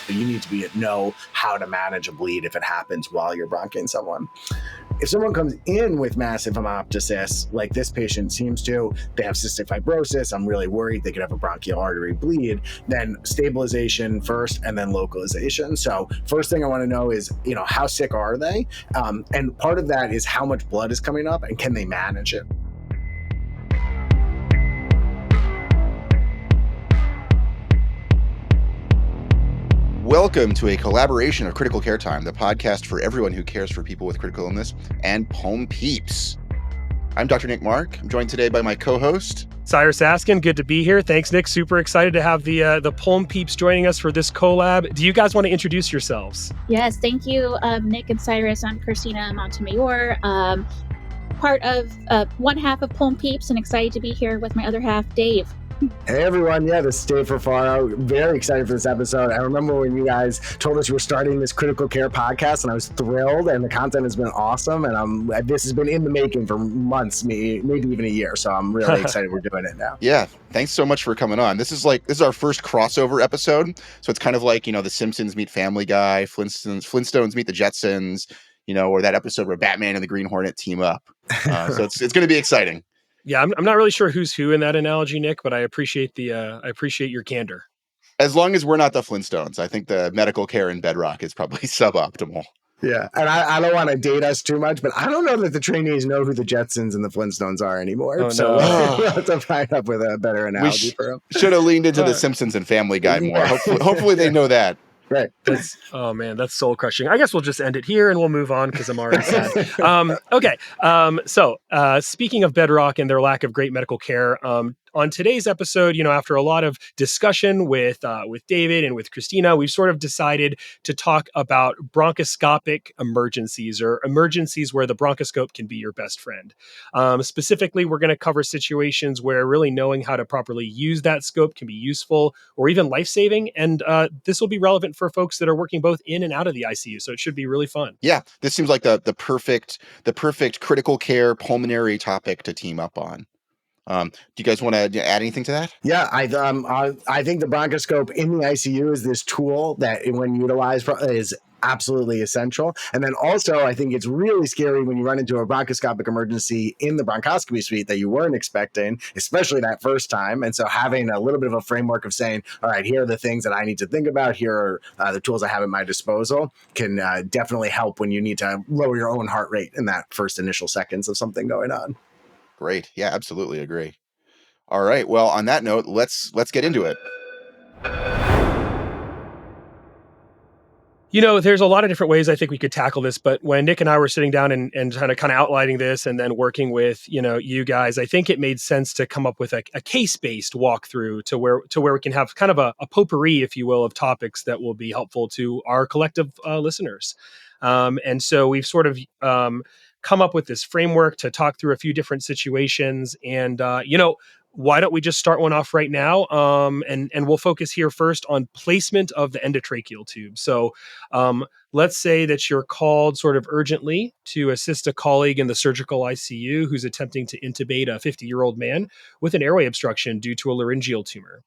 You need to know how to manage a bleed if it happens while you're bronching someone. If someone comes in with massive hemoptysis, like this patient seems to, they have cystic fibrosis, I'm really worried they could have a bronchial artery bleed, then stabilization first and then localization. So first thing I want to know is, how sick are they? And part of that is how much blood is coming up and can they manage it? Welcome to a collaboration of Critical Care Time, the podcast for everyone who cares for people with critical illness, and PulmPEEPS. I'm Dr. Nick Mark. I'm joined today by my co-host, Cyrus Nick. Good to be here. Thanks, Nick. Super excited to have the PulmPEEPS joining us for this collab. Do you guys want to introduce yourselves? Yes, thank you, Nick and Cyrus. I'm Kristina Montemayor, part of one half of PulmPEEPS, and excited to be here with my other half, Dave. Hey everyone, this is Dave Furfaro. Very excited for this episode. I remember when you guys told us you were starting this critical care podcast, and I was thrilled, and the content has been awesome, and this has been in the making for months, maybe even a year, so I'm really excited we're doing it now. Yeah, thanks so much for coming on. This is our first crossover episode, so it's kind of like, The Simpsons meet Family Guy, Flintstones meet the Jetsons, or that episode where Batman and the Green Hornet team up. So it's going to be exciting. Yeah, I'm not really sure who's who in that analogy, Nick, but I appreciate your candor. As long as we're not the Flintstones, I think the medical care in Bedrock is probably suboptimal. Yeah, and I don't want to date us too much, but I don't know that the trainees know who the Jetsons and the Flintstones are anymore. Oh, so no. we'll have to find up with a better analogy for them. Should have leaned into the Simpsons and Family Guy more. Hopefully they know that. Right. That's soul crushing. I guess we'll just end it here and we'll move on because I'm already sad. Okay. So speaking of Bedrock and their lack of great medical care, on today's episode, after a lot of discussion with David and with Kristina, we've sort of decided to talk about bronchoscopic emergencies, or emergencies where the bronchoscope can be your best friend. Specifically, we're going to cover situations where really knowing how to properly use that scope can be useful or even life-saving. And this will be relevant for folks that are working both in and out of the ICU. So it should be really fun. Yeah, this seems like the perfect critical care pulmonary topic to team up on. Do you guys want to add anything to that? Yeah, I think the bronchoscope in the ICU is this tool that, when utilized, is absolutely essential. And then also, I think it's really scary when you run into a bronchoscopic emergency in the bronchoscopy suite that you weren't expecting, especially that first time. And so having a little bit of a framework of saying, all right, here are the things that I need to think about, here are the tools I have at my disposal, can definitely help when you need to lower your own heart rate in that first initial seconds of something going on. Great. Yeah, absolutely agree. All right. Well, on that note, let's get into it. There's a lot of different ways I think we could tackle this, but when Nick and I were sitting down and kind of outlining this and then working with, you guys, I think it made sense to come up with a case-based walkthrough to where we can have kind of a potpourri, if you will, of topics that will be helpful to our collective listeners. And so we've sort of come up with this framework to talk through a few different situations. And, why don't we just start one off right now? And we'll focus here first on placement of the endotracheal tube. So let's say that you're called sort of urgently to assist a colleague in the surgical ICU who's attempting to intubate a 50-year-old man with an airway obstruction due to a laryngeal tumor.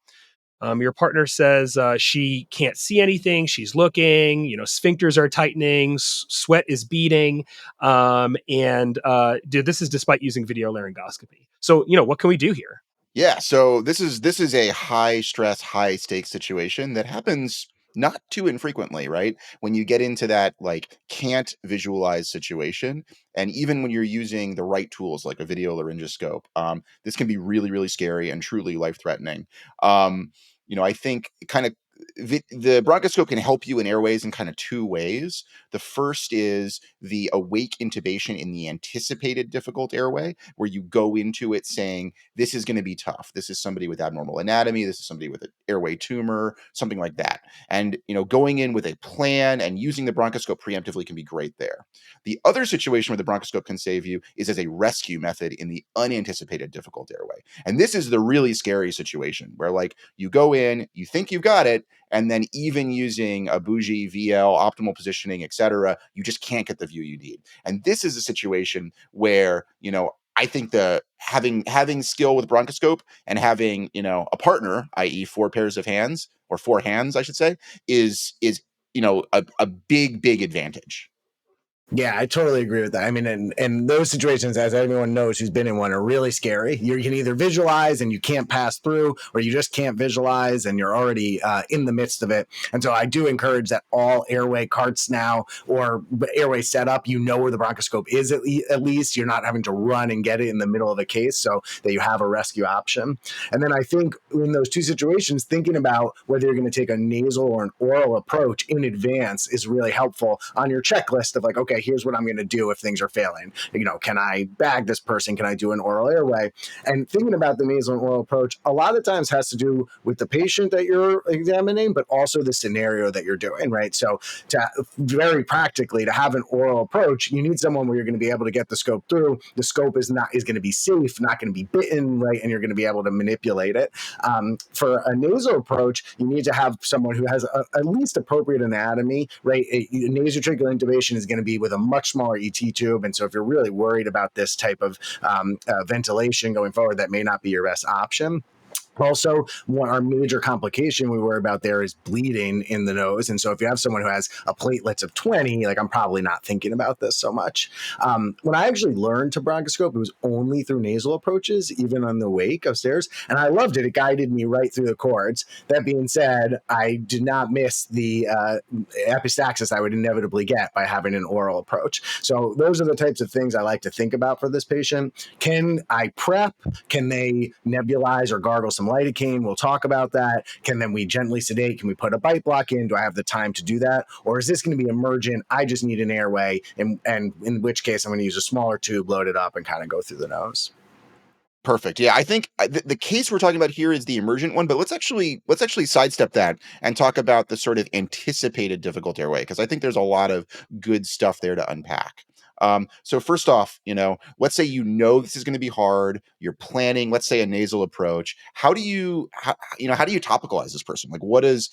Your partner says she can't see anything. She's looking, sphincters are tightening, sweat is beading. This is despite using video laryngoscopy. So, what can we do here? Yeah. So this is a high stress, high stakes situation that happens not too infrequently, right? When you get into that, can't visualize situation. And even when you're using the right tools, like a video laryngoscope, this can be really, really scary and truly life-threatening. I think the bronchoscope can help you in airways in kind of two ways. The first is the awake intubation in the anticipated difficult airway, where you go into it saying, this is going to be tough. This is somebody with abnormal anatomy. This is somebody with an airway tumor, something like that. And, going in with a plan and using the bronchoscope preemptively can be great there. The other situation where the bronchoscope can save you is as a rescue method in the unanticipated difficult airway. And this is the really scary situation where, you go in, you think you've got it, and then even using a bougie, VL, optimal positioning, etc., you just can't get the view you need. And this is a situation where, I think the having skill with bronchoscope and having, you know, a partner, i.e. 4 pairs of hands, or 4 hands, I should say, is you know, a big advantage. Yeah, I totally agree with that. I mean, and those situations, as everyone knows who's been in one, are really scary. You can either visualize and you can't pass through, or you just can't visualize and you're already in the midst of it. And so I do encourage that all airway carts now, or airway setup, you know where the bronchoscope is at least. You're not having to run and get it in the middle of a case, so that you have a rescue option. And then I think in those two situations, thinking about whether you're going to take a nasal or an oral approach in advance is really helpful on your checklist of like, okay, here's what I'm going to do if things are failing. You know, can I bag this person? Can I do an oral airway? And thinking about the nasal and oral approach a lot of times has to do with the patient that you're examining, but also the scenario that you're doing, right? So very practically, to have an oral approach, you need someone where you're going to be able to get the scope through. The scope is going to be safe, not going to be bitten, right? And you're going to be able to manipulate it. For a nasal approach, you need to have someone who has at least appropriate anatomy, right? A nasotracheal intubation is going to be with a much smaller ET tube. And so if you're really worried about this type of ventilation going forward, that may not be your best option. Also, our major complication we worry about there is bleeding in the nose. And so if you have someone who has a platelets of 20, like I'm probably not thinking about this so much. When I actually learned to bronchoscope, it was only through nasal approaches, even on the wake upstairs. And I loved it. It guided me right through the cords. That being said, I did not miss the epistaxis I would inevitably get by having an oral approach. So those are the types of things I like to think about for this patient. Can I prep? Can they nebulize or gargle some lidocaine? We'll talk about that. Can then we gently sedate? Can we put a bite block in? Do I have the time to do that? Or is this going to be emergent? I just need an airway, and in which case I'm going to use a smaller tube, load it up, and kind of go through the nose. Perfect. Yeah, I think the case we're talking about here is the emergent one, but let's actually sidestep that and talk about the sort of anticipated difficult airway, because I think there's a lot of good stuff there to unpack. So first off, you know, let's say you know this is going to be hard. You're planning, let's say, a nasal approach. How do you topicalize this person? Like, what does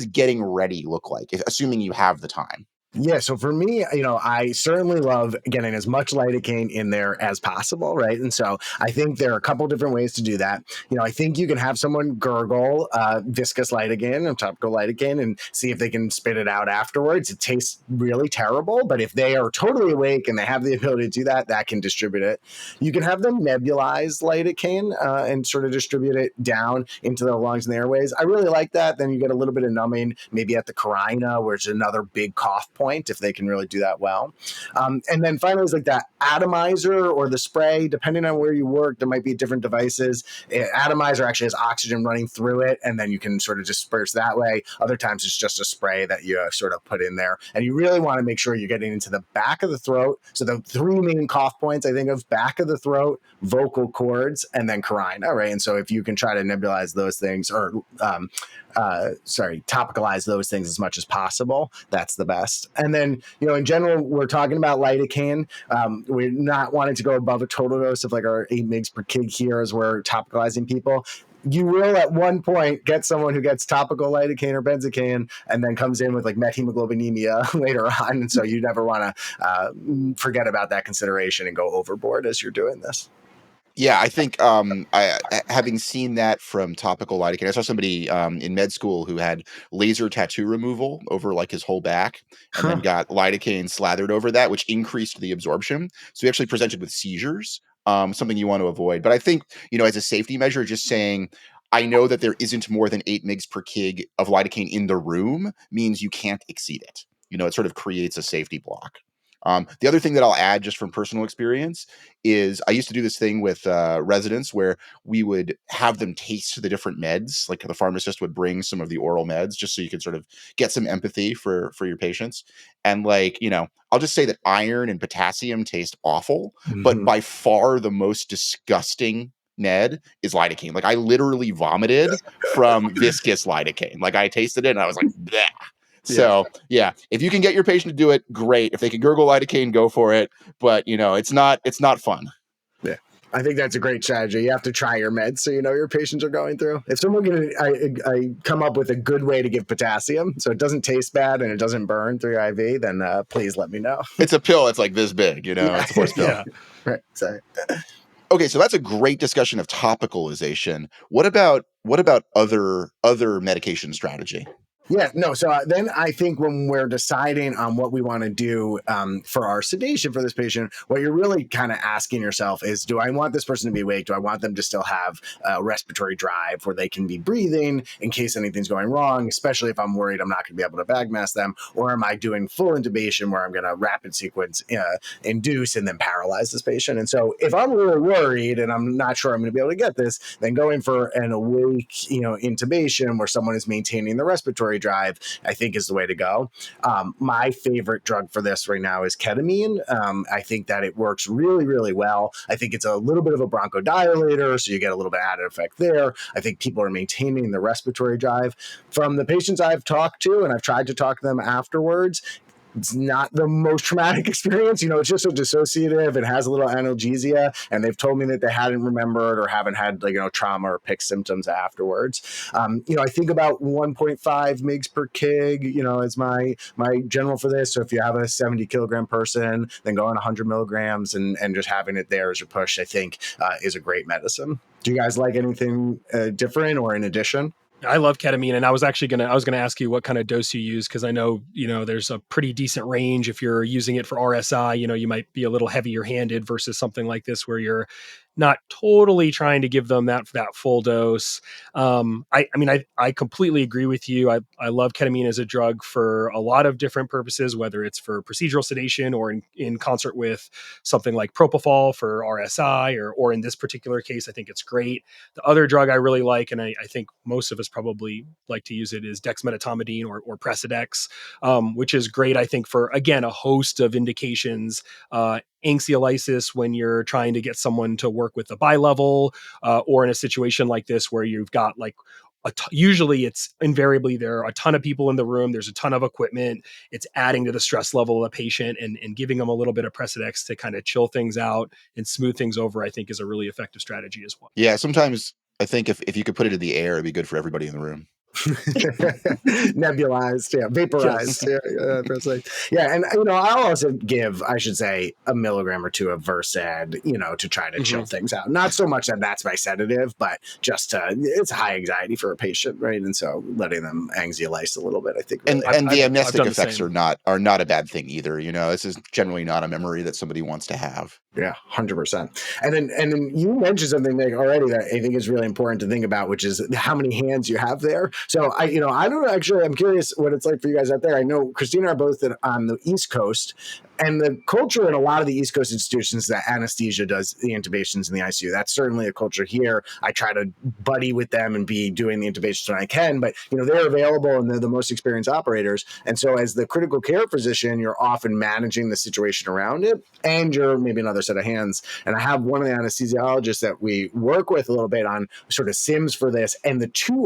getting ready look like, assuming you have the time? Yeah, so for me, you know, I certainly love getting as much lidocaine in there as possible, right? And so I think there are a couple different ways to do that. You know, I think you can have someone gurgle viscous lidocaine and topical lidocaine and see if they can spit it out afterwards. It tastes really terrible, but if they are totally awake and they have the ability to do that, that can distribute it. You can have them nebulize lidocaine and sort of distribute it down into the lungs and the airways. I really like that. Then you get a little bit of numbing, maybe at the carina, where it's another big cough point, if they can really do that well. And then finally, is like that atomizer or the spray, depending on where you work, there might be different devices. Atomizer actually has oxygen running through it, and then you can sort of disperse that way. Other times it's just a spray that you sort of put in there. And you really want to make sure you're getting into the back of the throat. So the 3 main cough points, I think of: back of the throat, vocal cords, and then carina, right? And so if you can try to nebulize those things, or topicalize those things as much as possible, that's the best. And then, you know, in general, we're talking about lidocaine. We're not wanting to go above a total dose of like our 8 mg per kg here as we're topicalizing people. You will at one point get someone who gets topical lidocaine or benzocaine and then comes in with like methemoglobinemia later on. And so you never want to forget about that consideration and go overboard as you're doing this. Yeah, I think having seen that from topical lidocaine, I saw somebody in med school who had laser tattoo removal over like his whole back, and then got lidocaine slathered over that, which increased the absorption. So he actually presented with seizures, something you want to avoid. But I think, you know, as a safety measure, just saying, I know that there isn't more than 8 mg per kg of lidocaine in the room means you can't exceed it. You know, it sort of creates a safety block. The other thing that I'll add, just from personal experience, is I used to do this thing with residents where we would have them taste the different meds. Like the pharmacist would bring some of the oral meds just so you could sort of get some empathy for your patients. And like, you know, I'll just say that iron and potassium taste awful, but by far the most disgusting med is lidocaine. Like I literally vomited from viscous lidocaine. Like I tasted it and I was like, bleh. So yeah, if you can get your patient to do it, great. If they can gurgle lidocaine, go for it. But you know, it's not fun. Yeah, I think that's a great strategy. You have to try your meds so you know your patients are going through. If someone can I come up with a good way to give potassium so it doesn't taste bad and it doesn't burn through your IV, then please let me know. It's a pill. It's like this big, you know. Yeah. It's a horse pill. Yeah. Right. Sorry. Okay, so that's a great discussion of topicalization. What about other medication strategy? Yeah, no. So then I think when we're deciding on what we want to do for our sedation for this patient, what you're really kind of asking yourself is, do I want this person to be awake? Do I want them to still have a respiratory drive where they can be breathing in case anything's going wrong, especially if I'm worried I'm not going to be able to bag mask them? Or am I doing full intubation where I'm going to rapid sequence induce and then paralyze this patient? And so if I'm really worried and I'm not sure I'm going to be able to get this, then going for an awake, intubation where someone is maintaining the respiratory drive, I think is the way to go. My favorite drug for this right now is ketamine. I think that it works really, really well. I think it's a little bit of a bronchodilator, so you get a little bit added effect there. I think people are maintaining the respiratory drive. From the patients I've talked to, and I've tried to talk to them afterwards, it's not the most traumatic experience. It's just so dissociative. It has a little analgesia, and they've told me that they hadn't remembered or haven't had trauma or PIC symptoms afterwards. I think about 1.5 mgs per kg, is my general for this. So if you have a 70 kilogram person, then going 100 milligrams and just having it there as your push, I think is a great medicine. Do you guys like anything different or in addition? I love ketamine, and I was gonna ask you what kind of dose you use, because I know there's a pretty decent range. If you're using it for RSI, you might be a little heavier handed versus something like this where you're not totally trying to give them that full dose. I completely agree with you. I love ketamine as a drug for a lot of different purposes, whether it's for procedural sedation or in concert with something like propofol for RSI, or in this particular case, I think it's great. The other drug I really like, and I think most of us probably like to use it, is dexmedetomidine or Precedex, which is great, I think, for, again, a host of indications. Anxiolysis when you're trying to get someone to work with the bilevel, or in a situation like this where you've got like usually it's invariably there are a ton of people in the room, there's a ton of equipment, it's adding to the stress level of the patient, and giving them a little bit of Precedex to kind of chill things out and smooth things over, I think is a really effective strategy as well. Yeah, sometimes I think if you could put it in the air, it'd be good for everybody in the room. Nebulized, vaporized, and I'll also give, I should say, a milligram or two of Versed, to try to chill things out. Not so much that that's my sedative, but just it's high anxiety for a patient, right? And so letting them anxiolyze a little bit, I think. Really and the amnestic effects are not a bad thing either. This is generally not a memory that somebody wants to have. Yeah, 100%. And then you mentioned something, Nick, already that I think is really important to think about, which is how many hands you have there. So I don't know, actually, I'm curious what it's like for you guys out there. I know Kristina and I are both on the East Coast, and the culture in a lot of the East Coast institutions that anesthesia does the intubations in the ICU. That's certainly a culture here. I try to buddy with them and be doing the intubations when I can, but they're available and they're the most experienced operators. And so as the critical care physician, you're often managing the situation around it, and you're maybe another set of hands. And I have one of the anesthesiologists that we work with a little bit on sort of sims for this, and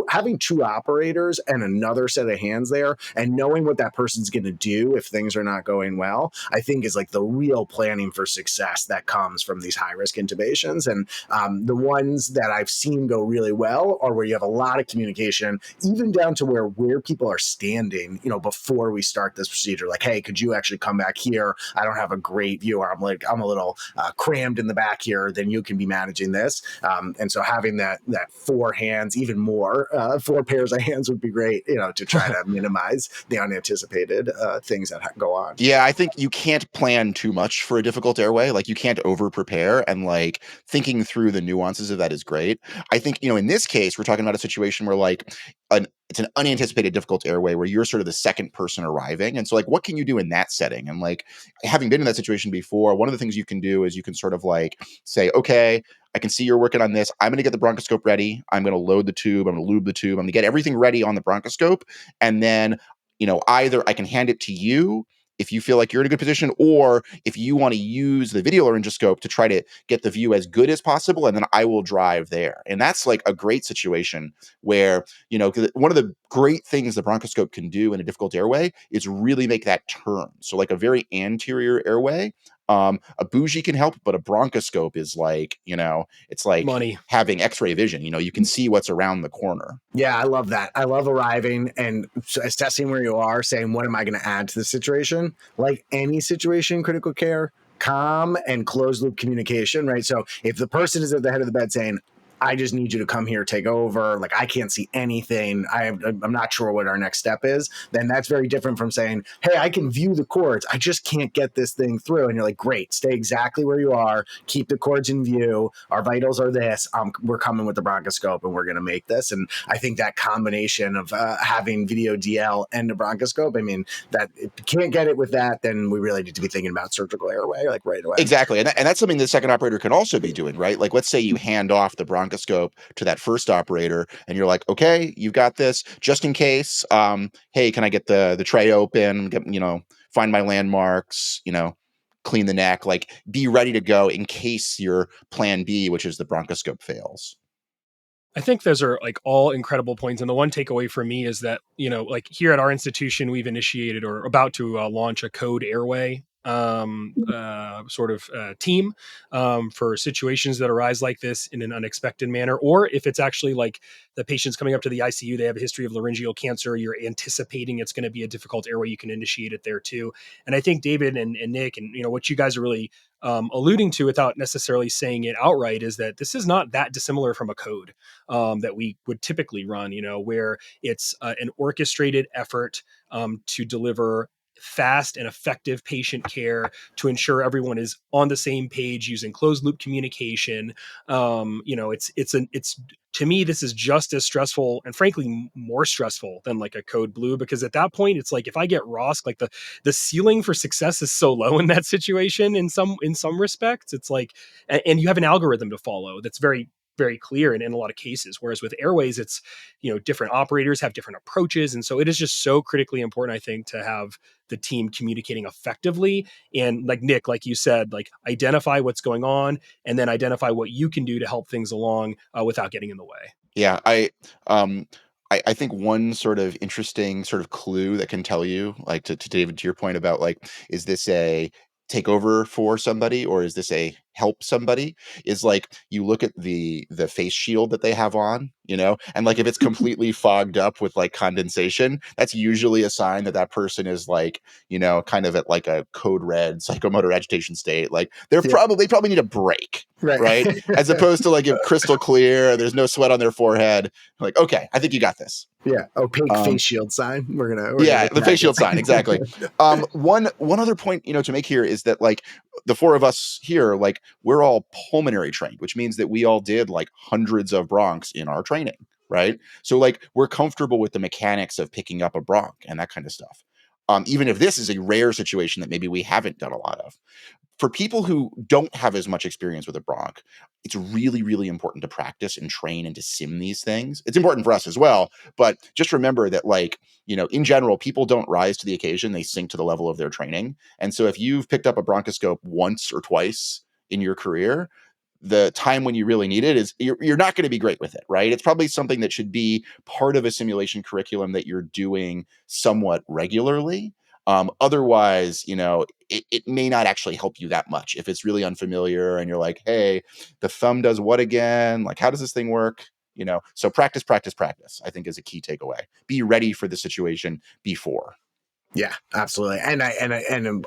having two operators and another set of hands there, and knowing what that person's going to do if things are not going well, I think is like the real planning for success that comes from these high risk intubations. And the ones that I've seen go really well are where you have a lot of communication, even down to where people are standing, before we start this procedure. Like, hey, could you actually come back here? I don't have a great view, or I'm a little crammed in the back here. Then you can be managing this. And so having that 4 hands, even more, 4 pairs of hands would be great, to try to minimize the unanticipated things that go on. Yeah, I think you can't plan too much for a difficult airway. Like, you can't over prepare, and like thinking through the nuances of that is great. I think, in this case, we're talking about a situation where like it's an unanticipated difficult airway where you're sort of the second person arriving. And so like, what can you do in that setting? And like, having been in that situation before, one of the things you can do is you can sort of like say, okay, I can see you're working on this. I'm going to get the bronchoscope ready. I'm going to load the tube. I'm going to lube the tube. I'm going to get everything ready on the bronchoscope. And then, either I can hand it to you if you feel like you're in a good position, or if you want to use the video laryngoscope to try to get the view as good as possible, and then I will drive there. And that's like a great situation where, one of the great things the bronchoscope can do in a difficult airway is really make that turn. So like a very anterior airway, a bougie can help, but a bronchoscope is like, it's like money. Having x-ray vision. You can see what's around the corner. Yeah, I love that. I love arriving and assessing where you are, saying, what am I going to add to the situation? Like any situation in critical care, calm and closed loop communication, right? So if the person is at the head of the bed saying, I just need you to come here, take over. Like, I can't see anything. I'm not sure what our next step is. Then that's very different from saying, hey, I can view the cords. I just can't get this thing through. And you're like, great, stay exactly where you are. Keep the cords in view. Our vitals are this. We're coming with the bronchoscope and we're going to make this. And I think that combination of having video DL and a bronchoscope, I mean, that if you can't get it with that, then we really need to be thinking about surgical airway, like right away. Exactly. And that's something the second operator can also be doing, right? Like, let's say you hand off the bronchoscope to that first operator and you're like, okay, you've got this just in case. Hey, can I get the tray open, find my landmarks, clean the neck, like be ready to go in case your plan B, which is the bronchoscope, fails. I think those are like all incredible points. And the one takeaway for me is that, like here at our institution, we've initiated or about to launch a code airway team for situations that arise like this in an unexpected manner, or if it's actually like the patient's coming up to the ICU, they have a history of laryngeal cancer, you're anticipating it's going to be a difficult airway, you can initiate it there too. And I think David and Nick and what you guys are really alluding to without necessarily saying it outright is that this is not that dissimilar from a code that we would typically run, where it's an orchestrated effort to deliver fast and effective patient care to ensure everyone is on the same page using closed loop communication. It's to me, this is just as stressful and frankly more stressful than like a code blue, because at that point it's like, if I get ROSC, like the ceiling for success is so low in that situation in some respects. It's like, and you have an algorithm to follow that's very, very clear in a lot of cases. Whereas with airways, it's, different operators have different approaches. And so it is just so critically important, I think, to have the team communicating effectively. And like Nick, like you said, like identify what's going on and then identify what you can do to help things along without getting in the way. Yeah. I think one sort of interesting sort of clue that can tell you, like to David, to your point about like, is this a take over for somebody or is this a help somebody, is like you look at the face shield that they have on, and like if it's completely fogged up with like condensation, that's usually a sign that person is like, kind of at like a code red psychomotor agitation state. Like they probably need a break. Right. As opposed to like if crystal clear, there's no sweat on their forehead. Like, okay, I think you got this. Yeah. Opaque face shield sign. We're gonna the face shield sign. Exactly. One other point, to make here is that like the four of us here, like we're all pulmonary trained, which means that we all did like hundreds of bronchs in our training. Right. So like we're comfortable with the mechanics of picking up a bronch and that kind of stuff. Even if this is a rare situation that maybe we haven't done a lot of. For people who don't have as much experience with a bronch, it's really, really important to practice and train and to sim these things. It's important for us as well, but just remember that like, in general, people don't rise to the occasion, they sink to the level of their training. And so if you've picked up a bronchoscope once or twice in your career, the time when you really need it is you're not going to be great with it, right? It's probably something that should be part of a simulation curriculum that you're doing somewhat regularly. Otherwise, it may not actually help you that much if it's really unfamiliar and you're like, hey, the thumb does what again? Like, how does this thing work? So practice, I think is a key takeaway. Be ready for the situation before. Yeah, absolutely. And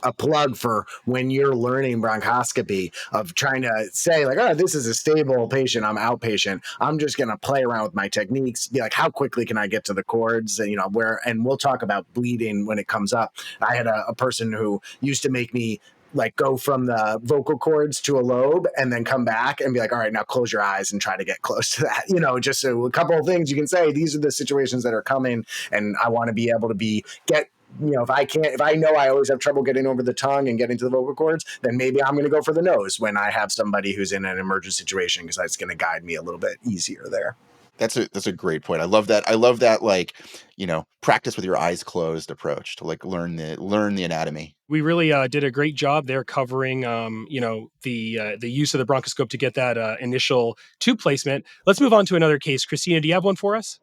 a plug for when you're learning bronchoscopy of trying to say like, oh, this is a stable patient, I'm outpatient, I'm just going to play around with my techniques, be like, how quickly can I get to the cords? And, and we'll talk about bleeding when it comes up. I had a person who used to make me like go from the vocal cords to a lobe and then come back and be like, all right, now close your eyes and try to get close to that. Just so a couple of things you can say, these are the situations that are coming. And I want to be able to get if I know I always have trouble getting over the tongue and getting to the vocal cords, then maybe I'm going to go for the nose when I have somebody who's in an emergent situation, because that's going to guide me a little bit easier there. That's a great point. I love that, like, practice with your eyes closed approach to like learn the anatomy. We really did a great job there covering, the use of the bronchoscope to get that initial tube placement. Let's move on to another case. Kristina, do you have one for us?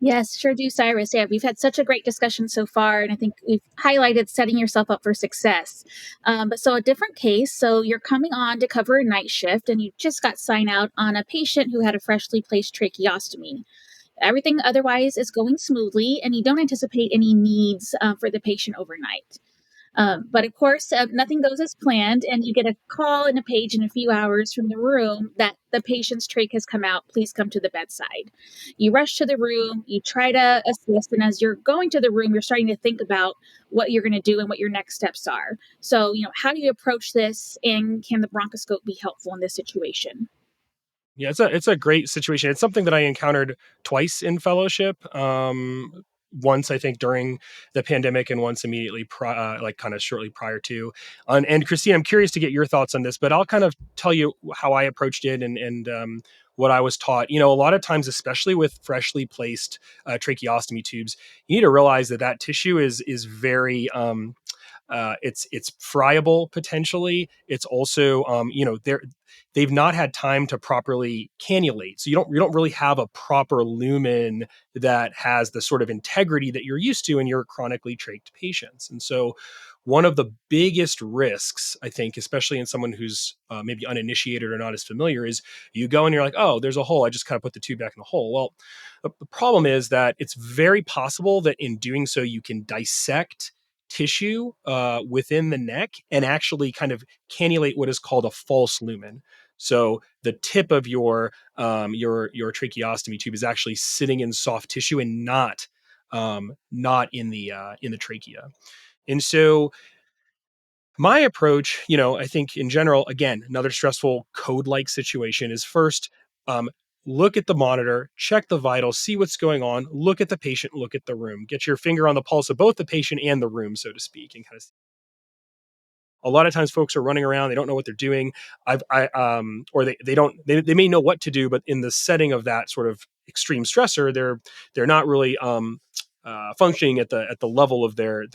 Yes, sure do, Cyrus. Yeah, we've had such a great discussion so far, and I think we've highlighted setting yourself up for success. But so a different case. So you're coming on to cover a night shift, and you just got sign out on a patient who had a freshly placed tracheostomy. Everything otherwise is going smoothly, and you don't anticipate any needs for the patient overnight. But of course, nothing goes as planned, and you get a call and a page in a few hours from the room that the patient's trach has come out. Please come to the bedside. You rush to the room, you try to assist, and as you're going to the room, you're starting to think about what you're going to do and what your next steps are. So, how do you approach this, and can the bronchoscope be helpful in this situation? Yeah, it's a great situation. It's something that I encountered twice in fellowship. Once I think during the pandemic, and once immediately like kind of shortly prior to. And Christine, I'm curious to get your thoughts on this, but I'll kind of tell you how I approached it and what I was taught. A lot of times, especially with freshly placed tracheostomy tubes, you need to realize that tissue is very it's friable potentially. It's also they've not had time to properly cannulate, so you don't really have a proper lumen that has the sort of integrity that you're used to in your chronically trached patients. And so one of the biggest risks, I think, especially in someone who's maybe uninitiated or not as familiar, is you go and you're like, oh, there's a hole, I just kind of put the tube back in the hole. Well, the problem is that it's very possible that in doing so you can dissect tissue within the neck and actually kind of cannulate what is called a false lumen. So the tip of your tracheostomy tube is actually sitting in soft tissue and not in the trachea. And so my approach, I think in general, again, another stressful code-like situation is first, um, look at the monitor, check the vitals, see what's going on, look at the patient, look at the room, get your finger on the pulse of both the patient and the room, so to speak, and kind of a lot of times folks are running around, they don't know what they're doing. Or they may know what to do, but in the setting of that sort of extreme stressor, they're not really functioning at the level of their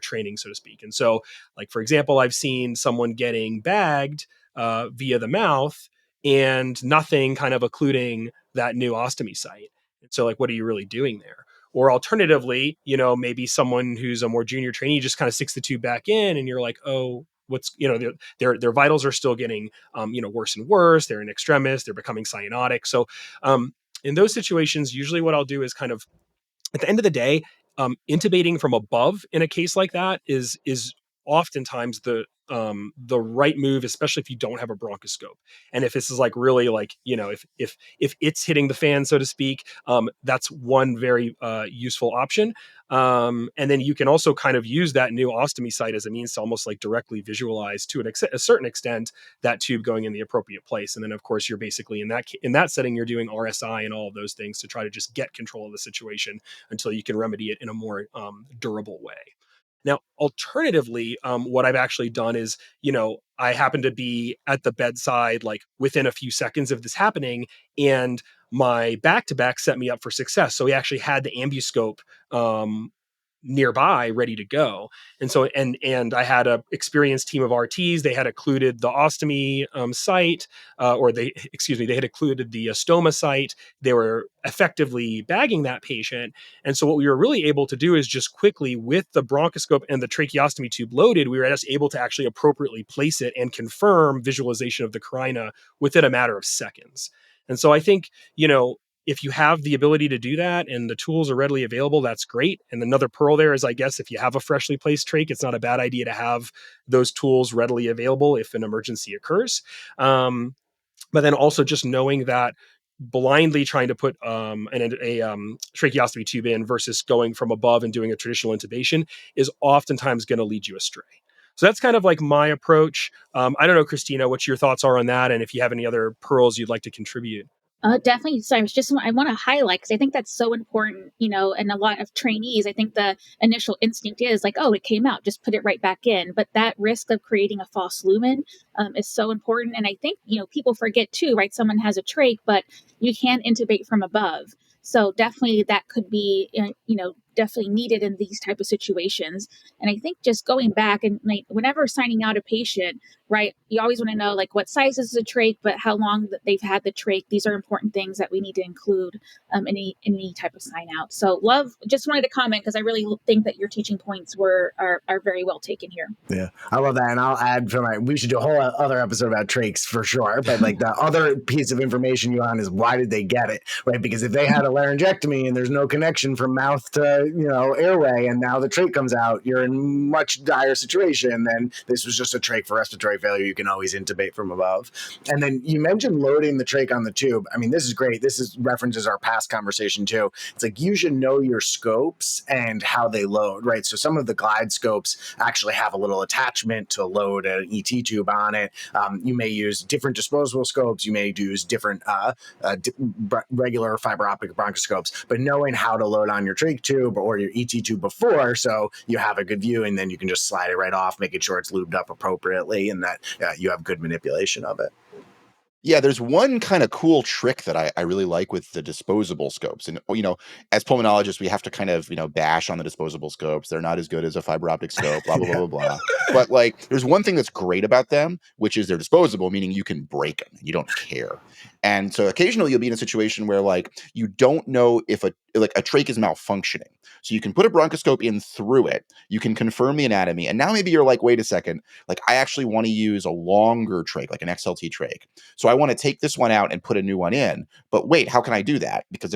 training, so to speak. And so, like for example, I've seen someone getting bagged via the mouth and nothing kind of occluding that new ostomy site. And so, like, what are you really doing there? Or alternatively, maybe someone who's a more junior trainee just kind of sticks the tube back in, and you're like, oh, what's their vitals are still getting worse and worse. They're in extremis. They're becoming cyanotic. So in those situations, usually what I'll do is kind of at the end of the day, intubating from above in a case like that is oftentimes the right move, especially if you don't have a bronchoscope. And if this is like really like, if it's hitting the fan, so to speak, that's one very useful option. And then you can also kind of use that new ostomy site as a means to almost like directly visualize to a certain extent that tube going in the appropriate place. And then of course you're basically in that setting, you're doing RSI and all of those things to try to just get control of the situation until you can remedy it in a more durable way. Now, alternatively, what I've actually done is, I happen to be at the bedside, like within a few seconds of this happening, and my back-to-back set me up for success. So we actually had the ambuscope nearby ready to go. And so and I had a experienced team of RTs. They had occluded the ostomy site, or they had occluded the stoma site. They were effectively bagging that patient. And so what we were really able to do is just quickly, with the bronchoscope and the tracheostomy tube loaded, we were just able to actually appropriately place it and confirm visualization of the carina within a matter of seconds. And so I think, if you have the ability to do that and the tools are readily available, that's great. And another pearl there is, I guess, if you have a freshly placed trach, it's not a bad idea to have those tools readily available if an emergency occurs. But then also just knowing that blindly trying to put a tracheostomy tube in versus going from above and doing a traditional intubation is oftentimes going to lead you astray. So that's kind of like my approach. I don't know, Christina, what your thoughts are on that, and if you have any other pearls you'd like to contribute. Definitely. So I want to highlight, because I think that's so important, and a lot of trainees, I think the initial instinct is like, oh, it came out, just put it right back in. But that risk of creating a false lumen is so important. And I think, people forget too, right? Someone has a trach, but you can intubate from above. So definitely that could be, definitely needed in these type of situations. And I think just going back and like whenever signing out a patient, right, you always want to know like what size is the trach, but how long that they've had the trach. These are important things that we need to include any type of sign out. So just wanted to comment because I really think that your teaching points are very well taken here. Yeah, I love that. And I'll add we should do a whole other episode about trachs for sure. But like the other piece of information you on is why did they get it, right? Because if they had a laryngectomy and there's no connection from mouth to airway and now the trach comes out, you're in much dire situation than this was just a trach for respiratory failure. You can always intubate from above. And then you mentioned loading the trach on the tube. I mean, this is great. This is references our past conversation too. It's like you should know your scopes and how they load, right? So some of the glide scopes actually have a little attachment to load an ET tube on it. You may use different disposable scopes. You may use different regular fiber optic bronchoscopes, but knowing how to load on your trach tube or your ET tube before, so you have a good view, and then you can just slide it right off, making sure it's lubed up appropriately and that you have good manipulation of it. Yeah, there's one kind of cool trick that I really like with the disposable scopes. And, as pulmonologists, we have to kind of, bash on the disposable scopes. They're not as good as a fiber optic scope, blah, blah, blah, blah, blah. But like, there's one thing that's great about them, which is they're disposable, meaning you can break them. You don't care. And so occasionally you'll be in a situation where like, you don't know if a trach is malfunctioning. So you can put a bronchoscope in through it. You can confirm the anatomy. And now maybe you're like, wait a second, like I actually want to use a longer trach, like an XLT trach. So I want to take this one out and put a new one in. But wait, how can I do that? Because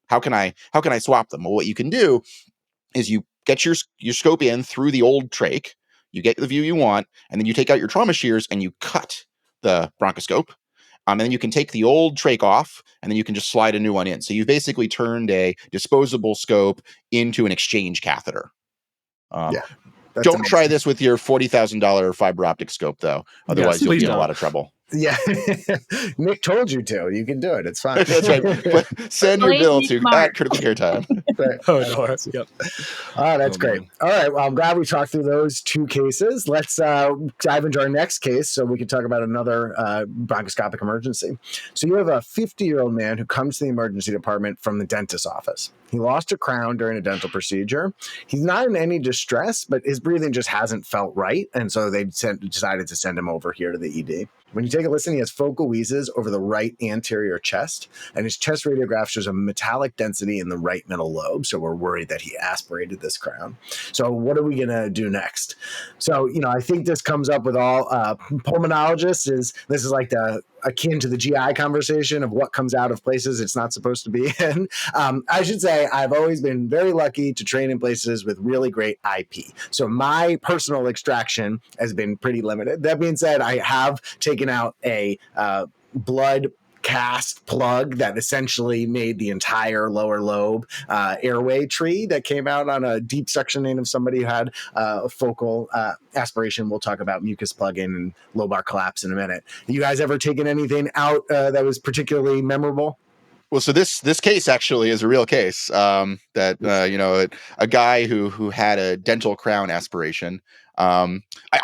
how can I swap them? Well, what you can do is you get your scope in through the old trach, you get the view you want, and then you take out your trauma shears and you cut the bronchoscope. And then you can take the old trach off, and then you can just slide a new one in. So you've basically turned a disposable scope into an exchange catheter. That's don't amazing. try this with your $40,000 fiber optic scope, though. Otherwise, you'll be in a lot of trouble. Yeah. Nick told you to. You can do it. It's fine. That's right. But send your bill to at Critical Care Time. Right. Oh, no. Yep. Oh, that's great. Man. All right. Well, I'm glad we talked through those two cases. Let's dive into our next case so we can talk about another bronchoscopic emergency. So you have a 50-year-old man who comes to the emergency department from the dentist's office. He lost a crown during a dental procedure. He's not in any distress, but his breathing just hasn't felt right. And so they decided to send him over here to the ED. When you take a listen, he has focal wheezes over the right anterior chest, and his chest radiograph shows a metallic density in the right middle lobe. So we're worried that he aspirated this crown. So what are we going to do next? So, I think this comes up with all pulmonologists. This is like akin to the GI conversation of what comes out of places it's not supposed to be in. I should say I've always been very lucky to train in places with really great IP. So my personal extraction has been pretty limited. That being said, I have taken out a blood cast plug that essentially made the entire lower lobe airway tree that came out on a deep suctioning of somebody who had focal aspiration. We'll talk about mucus plug-in and lobar collapse in a minute. You guys ever taken anything out that was particularly memorable? Well, so this case actually is a real case that a guy who had a dental crown aspiration. I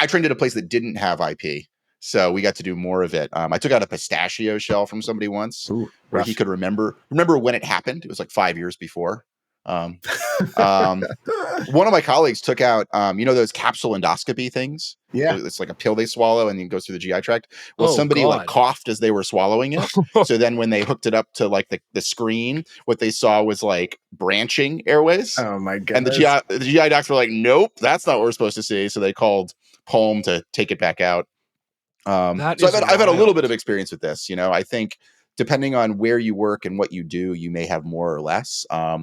trained at a place that didn't have IP. So we got to do more of it. I took out a pistachio shell from somebody once. Ooh, where he could remember when it happened. It was like 5 years before. One of my colleagues took out, those capsule endoscopy things. Yeah. It's like a pill they swallow and it goes through the GI tract. Well, somebody like coughed as they were swallowing it. So then when they hooked it up to like the screen, what they saw was like branching airways. Oh my goodness. And the GI docs were like, nope, that's not what we're supposed to see. So they called Pulm to take it back out. So I've had a little bit of experience with this. I think depending on where you work and what you do, you may have more or less. I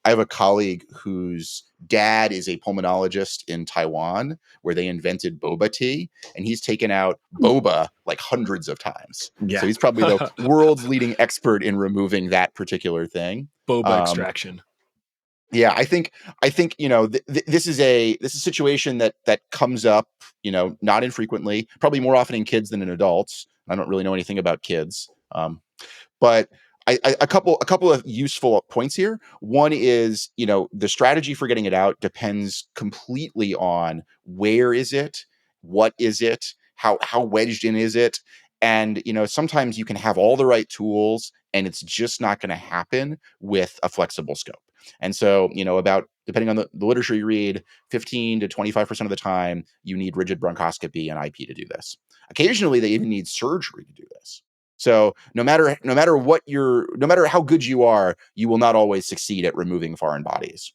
have a colleague whose dad is a pulmonologist in Taiwan, where they invented boba tea, and he's taken out boba like hundreds of times. Yeah. So he's probably the world's leading expert in removing that particular thing. Boba extraction. Yeah, I think this is a situation that comes up, not infrequently, probably more often in kids than in adults. I don't really know anything about kids, but a couple of useful points here. One is, the strategy for getting it out depends completely on where is it, what is it, how wedged in is it, and sometimes you can have all the right tools, and it's just not going to happen with a flexible scope. And so, depending on the literature you read, 15 to 25% of the time, you need rigid bronchoscopy and IP to do this. Occasionally, they even need surgery to do this. So no matter how good you are, you will not always succeed at removing foreign bodies.